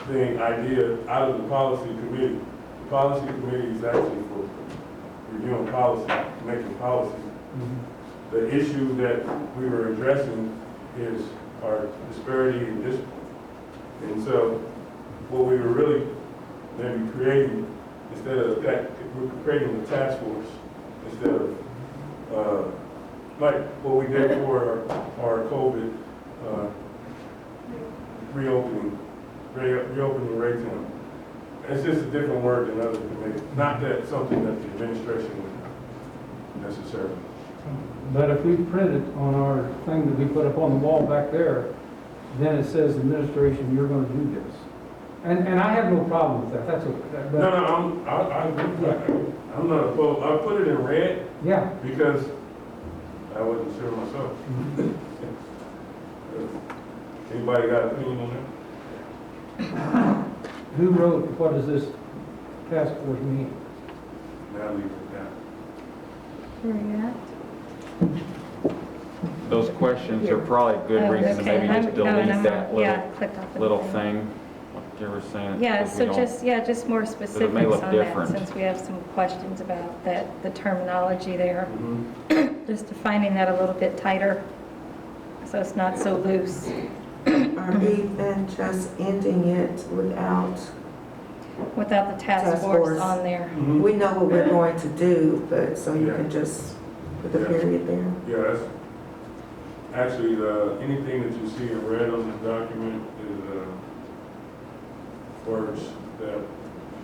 A: thing idea out of the policy committee. The policy committee is actually for reviewing policy, making policy. The issue that we were addressing is our disparity in discipline. And so what we were really maybe creating, instead of that, we were creating a task force instead of like what we did for our COVID reopening Raytown. It's just a different word than other committees. Not that something that the administration would necessarily.
C: But if we print it on our thing that we put up on the wall back there, then it says administration, you're going to do this. And I have no problem with that. That's okay.
A: No, I agree with that. I'm not opposed. I put it in red.
C: Yeah.
A: Because I wasn't sure myself. Anybody got an opinion on that?
C: Who wrote, what does this task force mean?
A: Now leave it down.
J: Where are you at?
H: Those questions are probably good reasons to maybe just delete that little thing, like you were saying.
J: Yeah,
H: because we
J: so
H: don't-
J: just more specifics
H: may look
J: on that,
H: different.
J: since we have some questions about that, the terminology there. Just defining that a little bit tighter, so it's not so loose.
E: Or even just ending it without,
J: Without the task
E: Task
J: force
E: force.
J: on there.
E: we know what we're going to do, but so you can just put the period there.
A: Yeah, that's actually anything that you see in red on this document is words that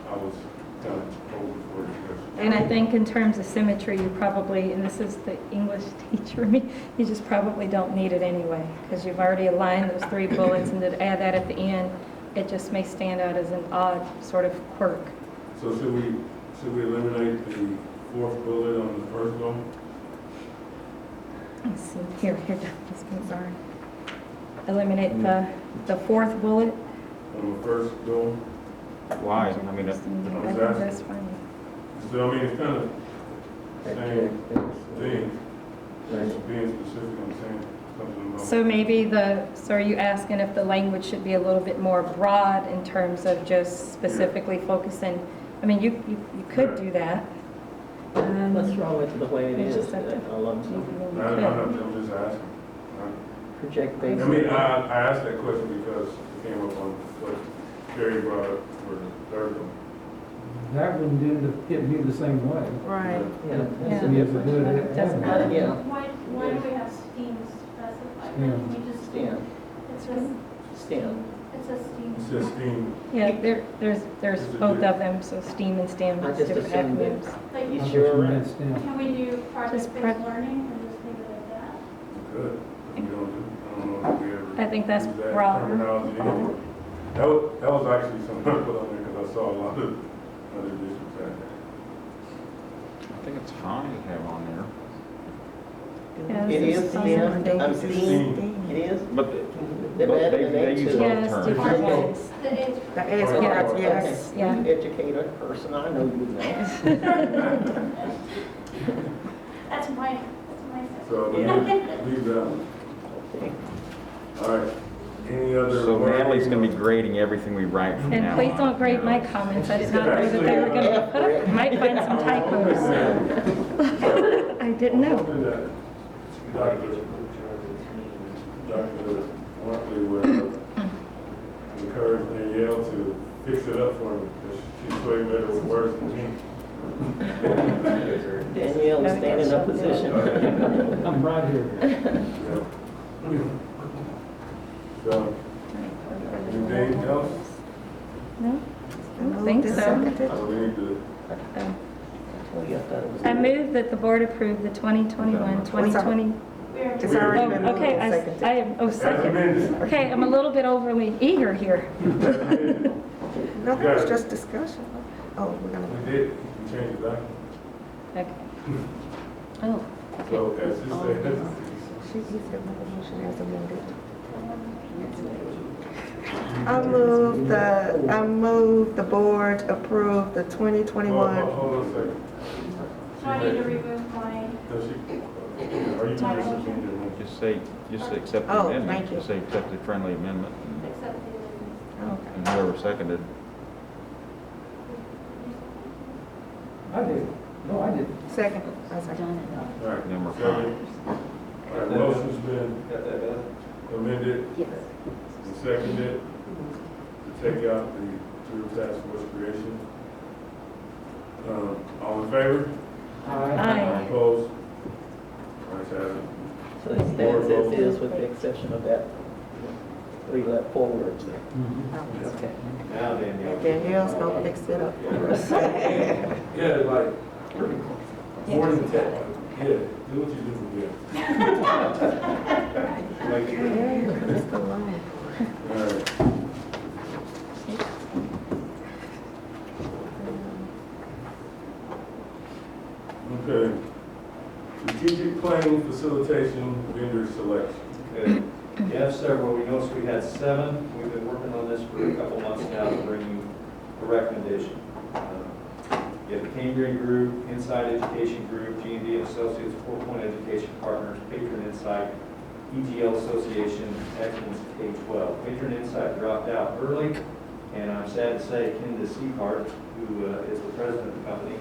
A: I was kind of hold it for discussion.
J: And I think in terms of symmetry, you probably, and this is the English teacher in me, you just probably don't need it anyway, because you've already aligned those 3 bullets, and to add that at the end, it just may stand out as an odd sort of quirk.
A: So should we eliminate the 4th bullet on the first one?
J: Let's see, here, just sorry. Eliminate the 4th bullet.
A: On the first goal?
H: Why? I mean,
J: I think that's fine.
A: So, I mean, it's kind of the same thing, just being specific on saying something about.
J: So maybe so are you asking if the language should be a little bit more broad in terms of just specifically focusing? I mean, you could do that.
N: What's wrong with the way it
J: You
N: is?
J: just have to-
A: I'm just asking.
N: Project
A: I
N: based.
A: mean, I asked that question because it came up on what Jerry brought up for the 3rd one.
C: That one didn't hit me the same way.
E: Right.
N: Yeah.
J: Yeah.
C: So it's a good
J: Doesn't
C: add.
N: Yeah.
D: Why do we have STEAM specified?
C: Yeah.
D: Can we just,
N: STEM.
D: it says,
N: STEM.
D: it says STEAM.
A: It says STEAM.
J: Yeah, there's both of them, so STEAM and STEM,
N: I
J: it's
N: just
J: different
N: assumed that-
J: acronyms.
D: Like,
N: You
C: I
N: sure?
C: thought you meant STEM.
D: can we do
J: Just
D: project-based learning and just leave it at that?
A: Good. I don't know if we ever.
J: I think that's
A: use that
J: broader.
A: terminology anyway. That was actually something I put on there because I saw a lot of other districts at that.
H: I think it's fine to have on there.
J: Yeah,
N: It
J: this
N: is
J: STEM.
N: STEM. I'm
A: STEAM.
N: STEAM. It is.
H: But
N: They're
H: they
N: adding an A
H: use
N: to
H: both
N: it.
J: Yeah, it's
H: terms.
J: different ways.
D: The age.
E: The S
A: Yeah.
E: part, yes.
J: Yeah.
N: You educator person, I know you know.
D: That's my
A: So
N: Yeah.
A: leave that one.
N: Okay.
A: All right. Any other?
H: So Natalie's gonna be grading everything we write from
J: And
H: now
J: please
H: on.
J: don't grade my comments, I did not know that they were gonna be put up. You might find some typos. I didn't know.
A: Hoping that Dr. Markley would encourage Danielle to fix it up for me, because she's way better with words than me.
N: Danielle is staying in her position.
C: I'm right here.
A: Yeah. So, anything else?
J: No? I don't think so.
A: We need to,
N: Oh, yeah, I thought it was.
J: I move that the board approve the 2021-2020.
E: It's already been moved
J: Okay,
E: and seconded.
J: I am,
A: as
J: second.
A: amended.
J: Okay, I'm a little bit overly eager here.
E: No, that was just discussion. Oh, we're gonna.
A: We did, we changed it back.
J: Okay. Oh,
A: So, as she said,
E: She said make a motion as amended. I move the board approve the 2021.
A: hold on a second.
D: So I need to remove my,
A: Does she, are you trying to change your motion?
H: Just accept the
E: Oh,
H: amendment.
E: thank you.
H: Just say accept the friendly amendment,
D: accept the,
H: and whoever seconded.
C: I did. No, I didn't.
E: Second. I second.
A: All right,
H: Then we're
A: second. All right, motion's been amended
B: Yes.
A: and seconded to take out the through task force creation. All in favor?
J: aye.
A: Opposed? Ayes have it.
N: So it stands as is with the exception of that 3 left forwards there. Okay.
P: Now,
E: And Danielle's gonna fix it up for us.
A: Yeah, like, more than 10. Yeah, do what you do from here. Like,
E: Yeah, let's go on.
A: all right. Okay. Strategic planning facilitation vendor selection.
Q: Okay. You have several. We noticed we had 7. We've been working on this for a couple months now to bring you a recommendation. You have the Cambria Group, Inside Education Group, G&D Associates, 4 Point Education Partners, Patron Insight, EGL Association, Excellence K-12. Patron Insight dropped out early, and I'm sad to say Kendra Seahart, who is the president of the company,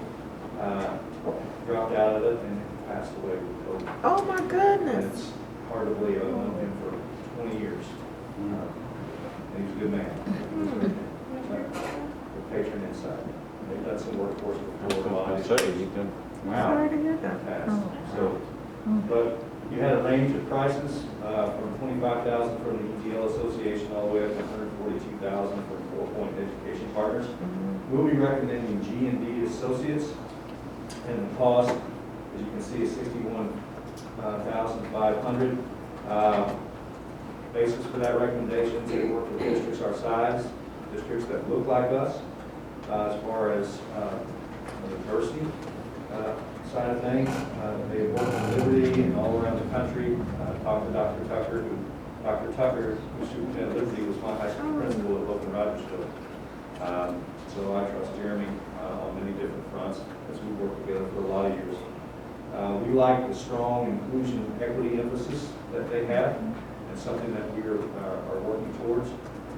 Q: dropped out of it and passed away with COVID.
E: Oh, my
Q: And
E: goodness.
Q: it's hard to believe. I've known him for 20 years. And he's a good man. The Patron Insight. They've done some work for us before.
H: I say, you can, wow.
E: Sorry to hear that.
Q: Passed. So, but you had a range of prices from $25,000 from the EGL Association all the way up to $142,000 from 4 Point Education Partners. We'll be recommending G&D Associates, and the cost, as you can see, is $61,500. Basis for that recommendation is they work with districts our size, districts that look like us, as far as the diversity side of things. They work in Liberty and all around the country. Talked to Dr. Tucker, who's superintendent at Liberty, was my high school principal at Logan Rogersville. So I trust Jeremy on many different fronts as we work together for a lot of years. We like the strong inclusion and equity emphasis that they have, and something that we are working towards,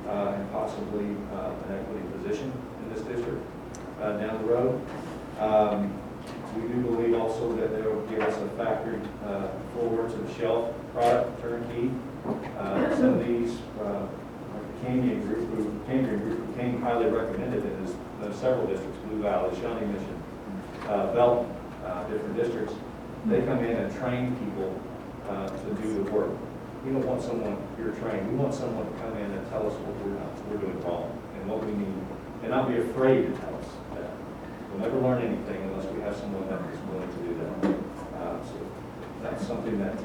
Q: and possibly an equity position in this district down the road. We do believe also that they will give us a factory forward to the shelf product turnkey. Some of these, like the Cambrian group who became highly recommended in several districts, Blue Valley, Shawnee Mission, Belton, different districts. They come in and train people to do the work. We don't want someone here trained. We want someone to come in and tell us what we're doing wrong and what we need, and not be afraid to tell us that. We'll never learn anything unless we have someone that is willing to do that. So that's something that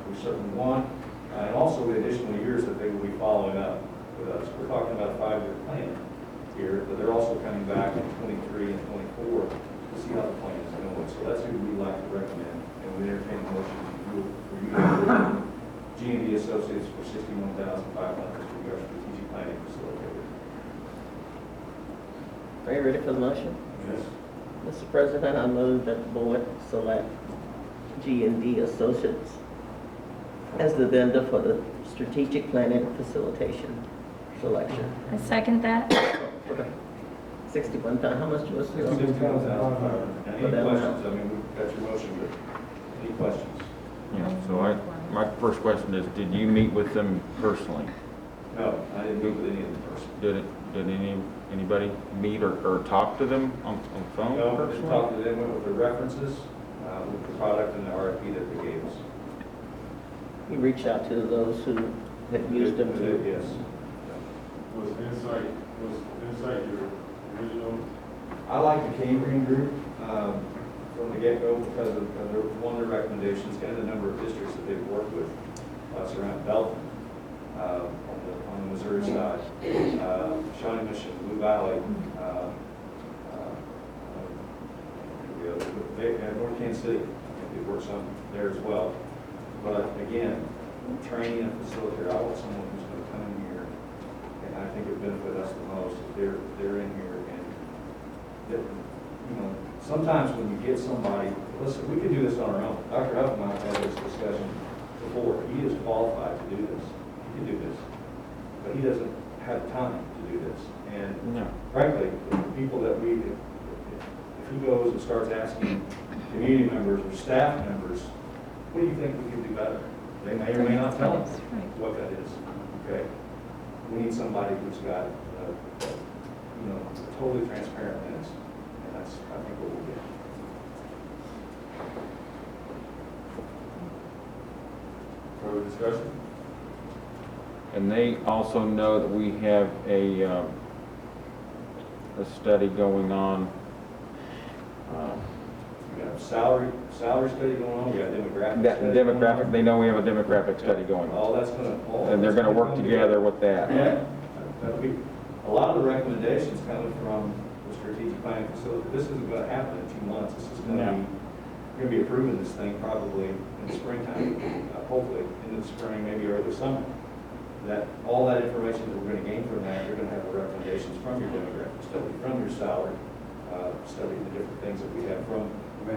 Q: we certainly want. And also the additional years that they will be following up with us. We're talking about a 5-year plan here, but they're also coming back in 23 and 24 to see how the plan is going. So that's who we'd like to recommend, and we entertain a motion for you to approve G&D Associates for $61,500 for your strategic planning facilitator.
N: Are you ready for the motion?
Q: Yes.
N: Mr. President, I move that the board select G&D Associates as the vendor for the strategic planning facilitation selection.
J: I second that.
N: 61,000, how much was it?
Q: $61,500. Any questions? I mean, we've got your motion, but any questions?
H: Yeah, so my first question is, did you meet with them personally?
Q: No, I didn't meet with any of them personally.
H: Did anybody meet or talk to them on the phone
Q: No, we
H: personally?
Q: talked to them with the references, with the product and the RFP that they gave us.
N: You reached out to those who had used them
Q: We
N: to?
Q: did, yes.
A: Was Insight your original?
Q: I like the Cambrian group from the get-go because of one of their recommendations and the number of districts that they've worked with around Belton on the Missouri side, Shawnee Mission, Blue Valley, North Kansas City. They work some there as well. But again, training and facilitator, I want someone who's going to come in here, and I think it would benefit us the most if they're in here and that, sometimes when you get somebody, listen, we could do this on our own. Dr. Huff and I have had this discussion before. He is qualified to do this. He can do this. But he doesn't have time to do this. And frankly, the people that if he goes and starts asking community members or staff members, what do you think we can do better? They may or may not tell us what that is. Okay? We need somebody who's got, totally transparent minutes. And that's, I think, what we'll get.
A: Further discussion?
H: And they also know that we have a study going on.
Q: We got a salary study going on, we got demographic study.
H: Demographic, they know we have a demographic study going on.
Q: All that's going to.
H: And they're going to work together with that.
Q: Yeah. A lot of the recommendations coming from the strategic planning facility, this isn't going to happen in 2 months. This is going to be, we're going to be approving this thing probably in the springtime, hopefully in the spring, maybe early summer. All that information that we're going to gain from that, you're going to have the recommendations from your demographic study, from your salary study, the different things that we have from the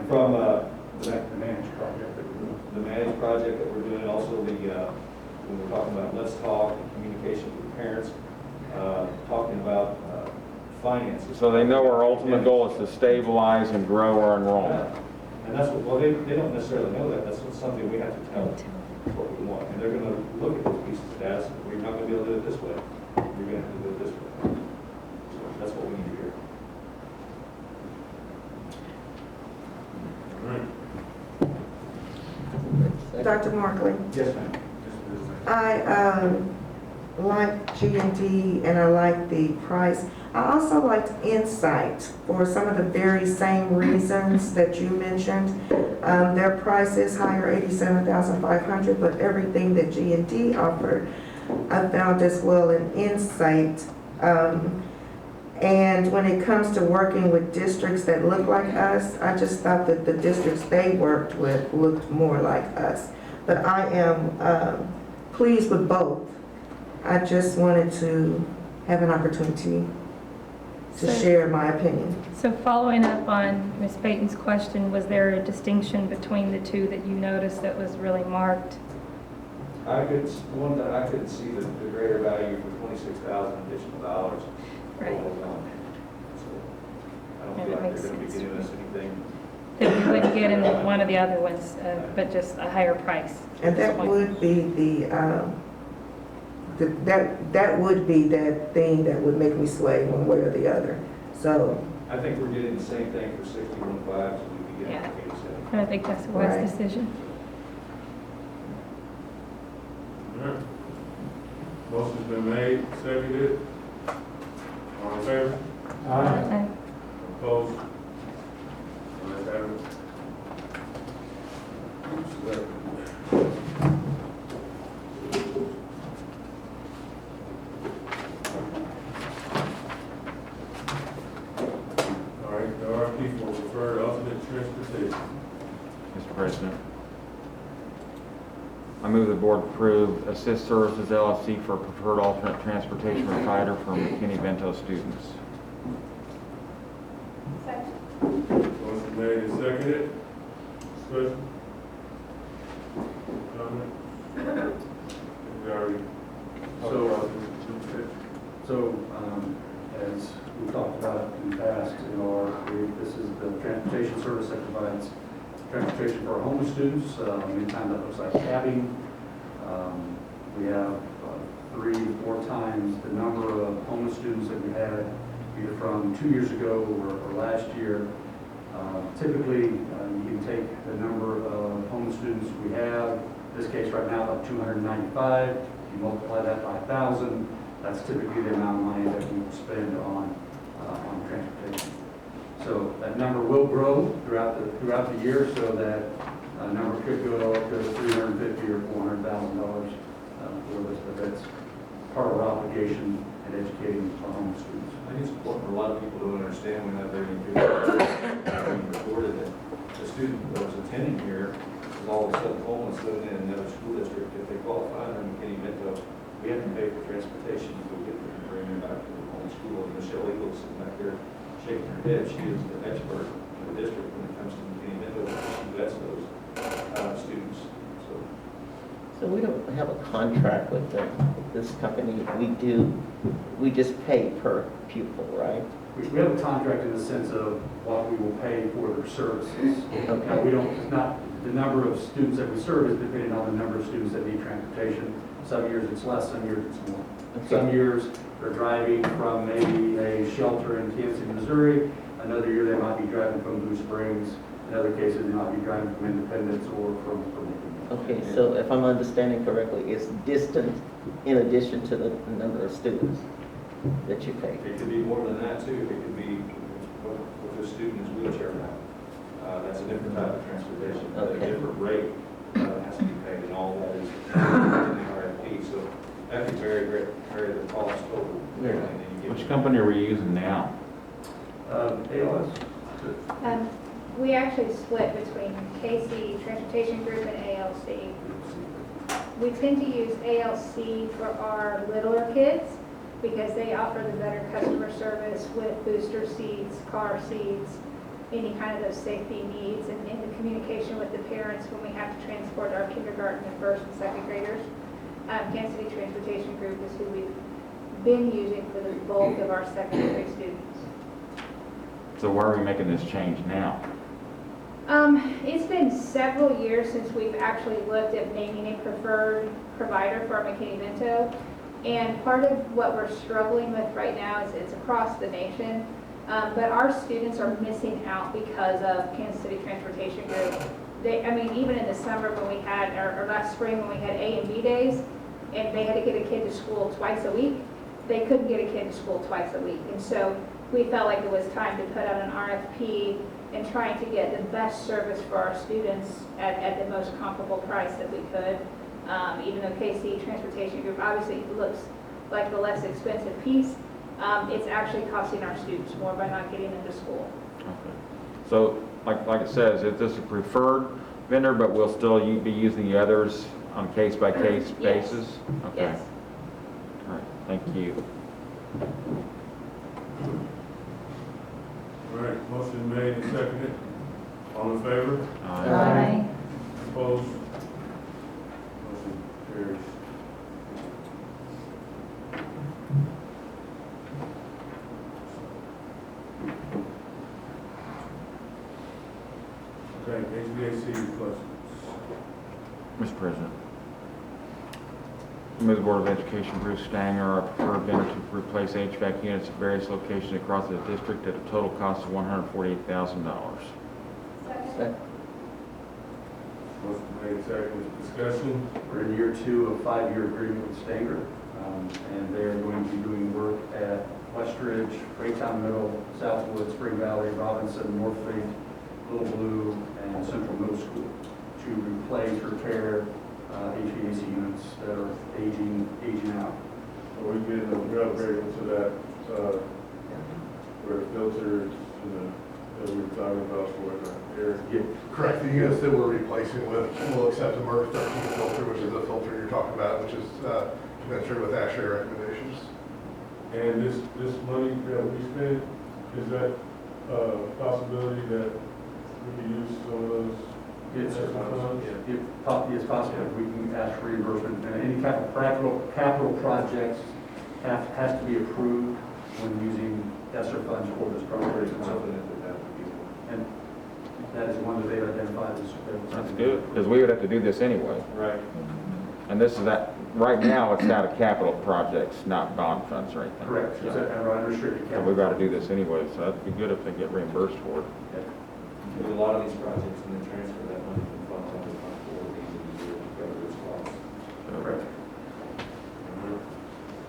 Q: managed project that we're doing. The managed project that we're doing, also when we're talking about Let's Talk and communication with parents, talking about finances.
H: So they know our ultimate goal is to stabilize and grow our enrollment.
Q: And that's what, well, they don't necessarily know that. That's something we have to tell them what we want. And they're going to look at those pieces of data. We're not going to be able to do it this way. You're going to have to do it this way. So that's what we need to hear.
E: Dr. Markley?
Q: Yes, ma'am.
E: I like G&D and I like the price. I also liked Insight for some of the very same reasons that you mentioned. Their price is higher, $87,500, but everything that G&D offered, I found as well in Insight. And when it comes to working with districts that look like us, I just thought that the districts they worked with looked more like us. But I am pleased with both. I just wanted to have an opportunity to share my opinion.
J: So following up on Ms. Payton's question, was there a distinction between the two that you noticed that was really marked?
Q: One that I could see the greater value for $26,000 additional dollars.
J: Right.
Q: So I don't
J: Yeah,
Q: feel
J: that
Q: like
J: makes
Q: they're going to be
J: sense.
Q: giving us anything.
J: That we wouldn't get in one of the other ones, but just a higher price.
E: And that would be that would be that thing that would make me sway one way or the other. So
Q: I think we're getting the same thing for 61.5, so we could get
J: Yeah.
Q: 87.
J: And I think that's a wise
E: Right.
J: decision.
A: All right. Motion's been made, seconded. All in favor?
J: Aye.
A: Opposed? Ayes have it. All right, the RFP for preferred alternate transportation.
H: Mr. President. I move the board approve Assist Services LLC for preferred alternate transportation provider for McKinney-Vento students.
A: Motion made and seconded. Discussion? Comment? We already talked about this.
G: So, as we talked about in the past, this is the transportation service that provides transportation for our homeless students. Anytime that looks like cabbing, we have 3 to 4 times the number of homeless students that we had either from 2 years ago or last year. Typically, you can take the number of homeless students we have, in this case right now about 295, if you multiply that by 1,000, that's typically the amount of money that we spend on transportation. So that number will grow throughout the year, so that number could go up to $350,000 or $400,000 for this, but that's part of our obligation in educating our homeless students.
Q: I think it's important for a lot of people to understand when that they're being reported that the student that was attending here is all of a sudden homeless living in another school district. If they qualify under McKinney-Vento, we have to pay for transportation to go get them and bring them back to the home school. And Michelle Eagles is back there shaking her head. She is the expert in the district when it comes to McKinney-Vento. She vets those students.
N: So we don't have a contract with this company. We just pay per pupil, right?
G: We have a contract in the sense of what we will pay for their services.
N: Okay.
G: We don't, it's not, the number of students that we serve is depending on the number of students that need transportation. Some years it's less, some years it's more.
N: Okay.
G: Some years they're driving from maybe a shelter in Kansas City, Missouri. Another year they might be driving from Blue Springs. In other cases, they might be driving from Independence or from
N: Okay, so if I'm understanding correctly, it's distant in addition to the number of students that you pay.
Q: It could be more than that too. It could be if a student is wheelchair bound. That's a different type of transportation.
N: Okay.
Q: A different rate has to be paid, and all that is in the RFP. So that could vary the cost total.
N: Yeah.
H: Which company are we using now?
G: ALS.
L: We actually split between KC Transportation Group and ALC. We tend to use ALC for our littler kids because they offer the better customer service with booster seats, car seats, any kind of those safety needs, and the communication with the parents when we have to transport our kindergarten and first and second graders. Kansas City Transportation Group is who we've been using for the bulk of our secondary students.
H: So why are we making this change now?
L: It's been several years since we've actually looked at naming a preferred provider for our McKinney-Vento. And part of what we're struggling with right now is it's across the nation, but our students are missing out because of Kansas City Transportation Group. Even in the summer when we had, or last spring when we had A and B days,
R: and they had to get a kid to school twice a week, they couldn't get a kid to school twice a week. And so we felt like it was time to put out an RFP and trying to get the best service for our students at the most comparable price that we could. Even though KC Transportation Group obviously looks like the less expensive piece, it's actually costing our students more by not getting them to school.
H: Okay. So, like it says, is this a preferred vendor, but we'll still be using the others on case-by-case
R: Yes.
H: basis? Okay.
R: Yes.
H: All right, thank you.
A: All right, motion made and seconded. All in favor?
B: Aye.
A: Opposed? Motion carries. Okay, HVAC questions.
H: Mr. President. I move the Board of Education, Bruce Stanger, our preferred vendor to replace HVAC units at various locations across the district at a total cost of $148,000.
N: Second.
A: Motion made, seconded, discussion.
G: We're in year 2 of 5-year agreement with Stanger, and they are going to be doing work at Westridge, Raytown Middle, Southwood, Spring Valley, Robinson, Northfleet, Little Blue, and Central Middle School to replace, repair HVAC units that are aging out.
A: So we're getting, we're upgrading to that, where the filters, that we were talking about for the air.
G: Yeah.
I: Correct, the units that we're replacing with will accept a MERV 13 filter, which is the filter you're talking about, which is commensurate with ASHRAE recommendations.
A: And this money that we spend, is that a possibility that we can use some of those?
G: It's possible we can ask for reimbursement, and any type of capital projects has to be approved when using ESSER funds for this project. And that is one that they've identified as.
H: That's good, because we would have to do this anyway.
A: Right.
H: And this is that, right now, it's out of capital projects, not bond funds or anything.
G: Correct, it's
H: Yeah.
G: under unrestricted
H: So
G: capital.
H: we've got to do this anyway, so that'd be good if they get reimbursed for it.
Q: Do a lot of these projects and then transfer that money from fund to fund for the end of the year to cover those costs.
G: Correct.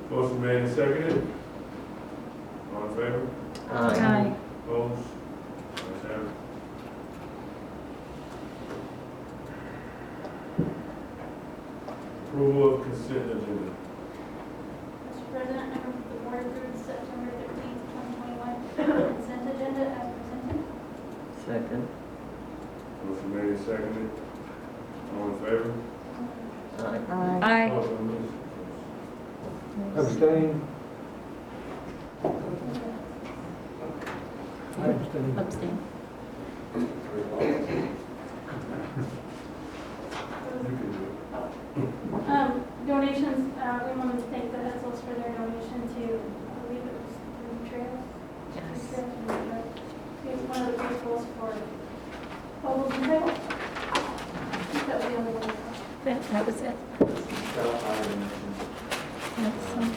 A: Motion made and seconded. All in favor?
B: Aye.
A: Opposed? Ayes have it. Approval of consent agenda.
D: Mr. President, I move the board approve the September 13th, 2021 consent agenda as presented.
N: Second.
A: Motion made and seconded. All in favor?
N: Aye.
B: Aye.
A: Oh, no, no.
C: Abstain. I abstain.
B: Abstain.
D: Donations, we wanted to thank the Hetzels for their donation to, I believe it was the trails.
B: Yes.
D: It's one of the principals for bubbles and trails. I think that was the only one.
B: That was it. That's,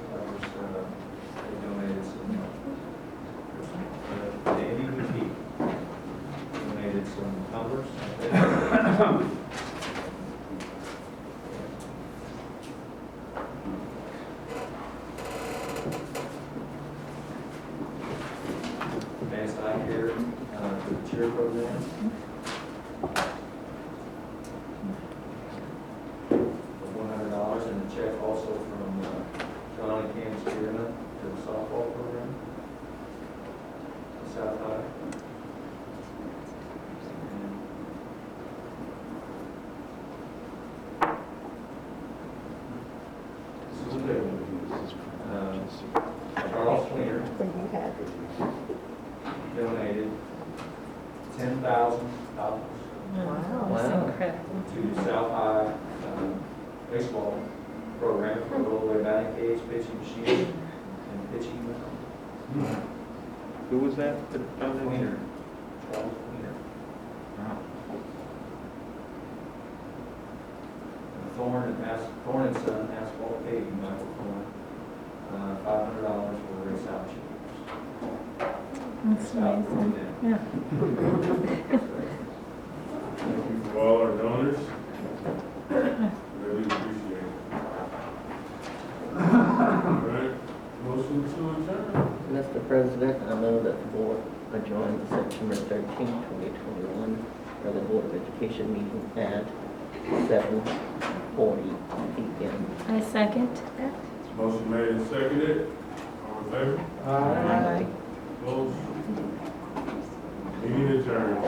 Q: They donated some, Danny McKee donated some tumblers. Advanced eye care for the cheer program. $100 and a check also from John and Cam Spearman to the softball program. South High. This is a big one. Charles Cleaner donated $10,000
B: wow, that's
N: Wow.
B: incredible.
Q: to South High baseball program for the way batting cage, pitching machine, and pitching mound.
H: Who was that?
Q: Cleaner, Charles Cleaner.
H: Wow.
Q: Thorn and Son asphalt paving, Michael Thorn, $500 for race out cheers.
J: That's amazing. Yeah.
A: Thank you for all our donors. Really appreciate it. All right, motion to adjourn.
N: Mr. President, I move that the board adjourn the September 13, 2021 regular Board of Education meeting at 7:40 p.m.
J: I second that.
A: Motion made and seconded. All in favor?
N: Aye.
A: Opposed? Meeting adjourned.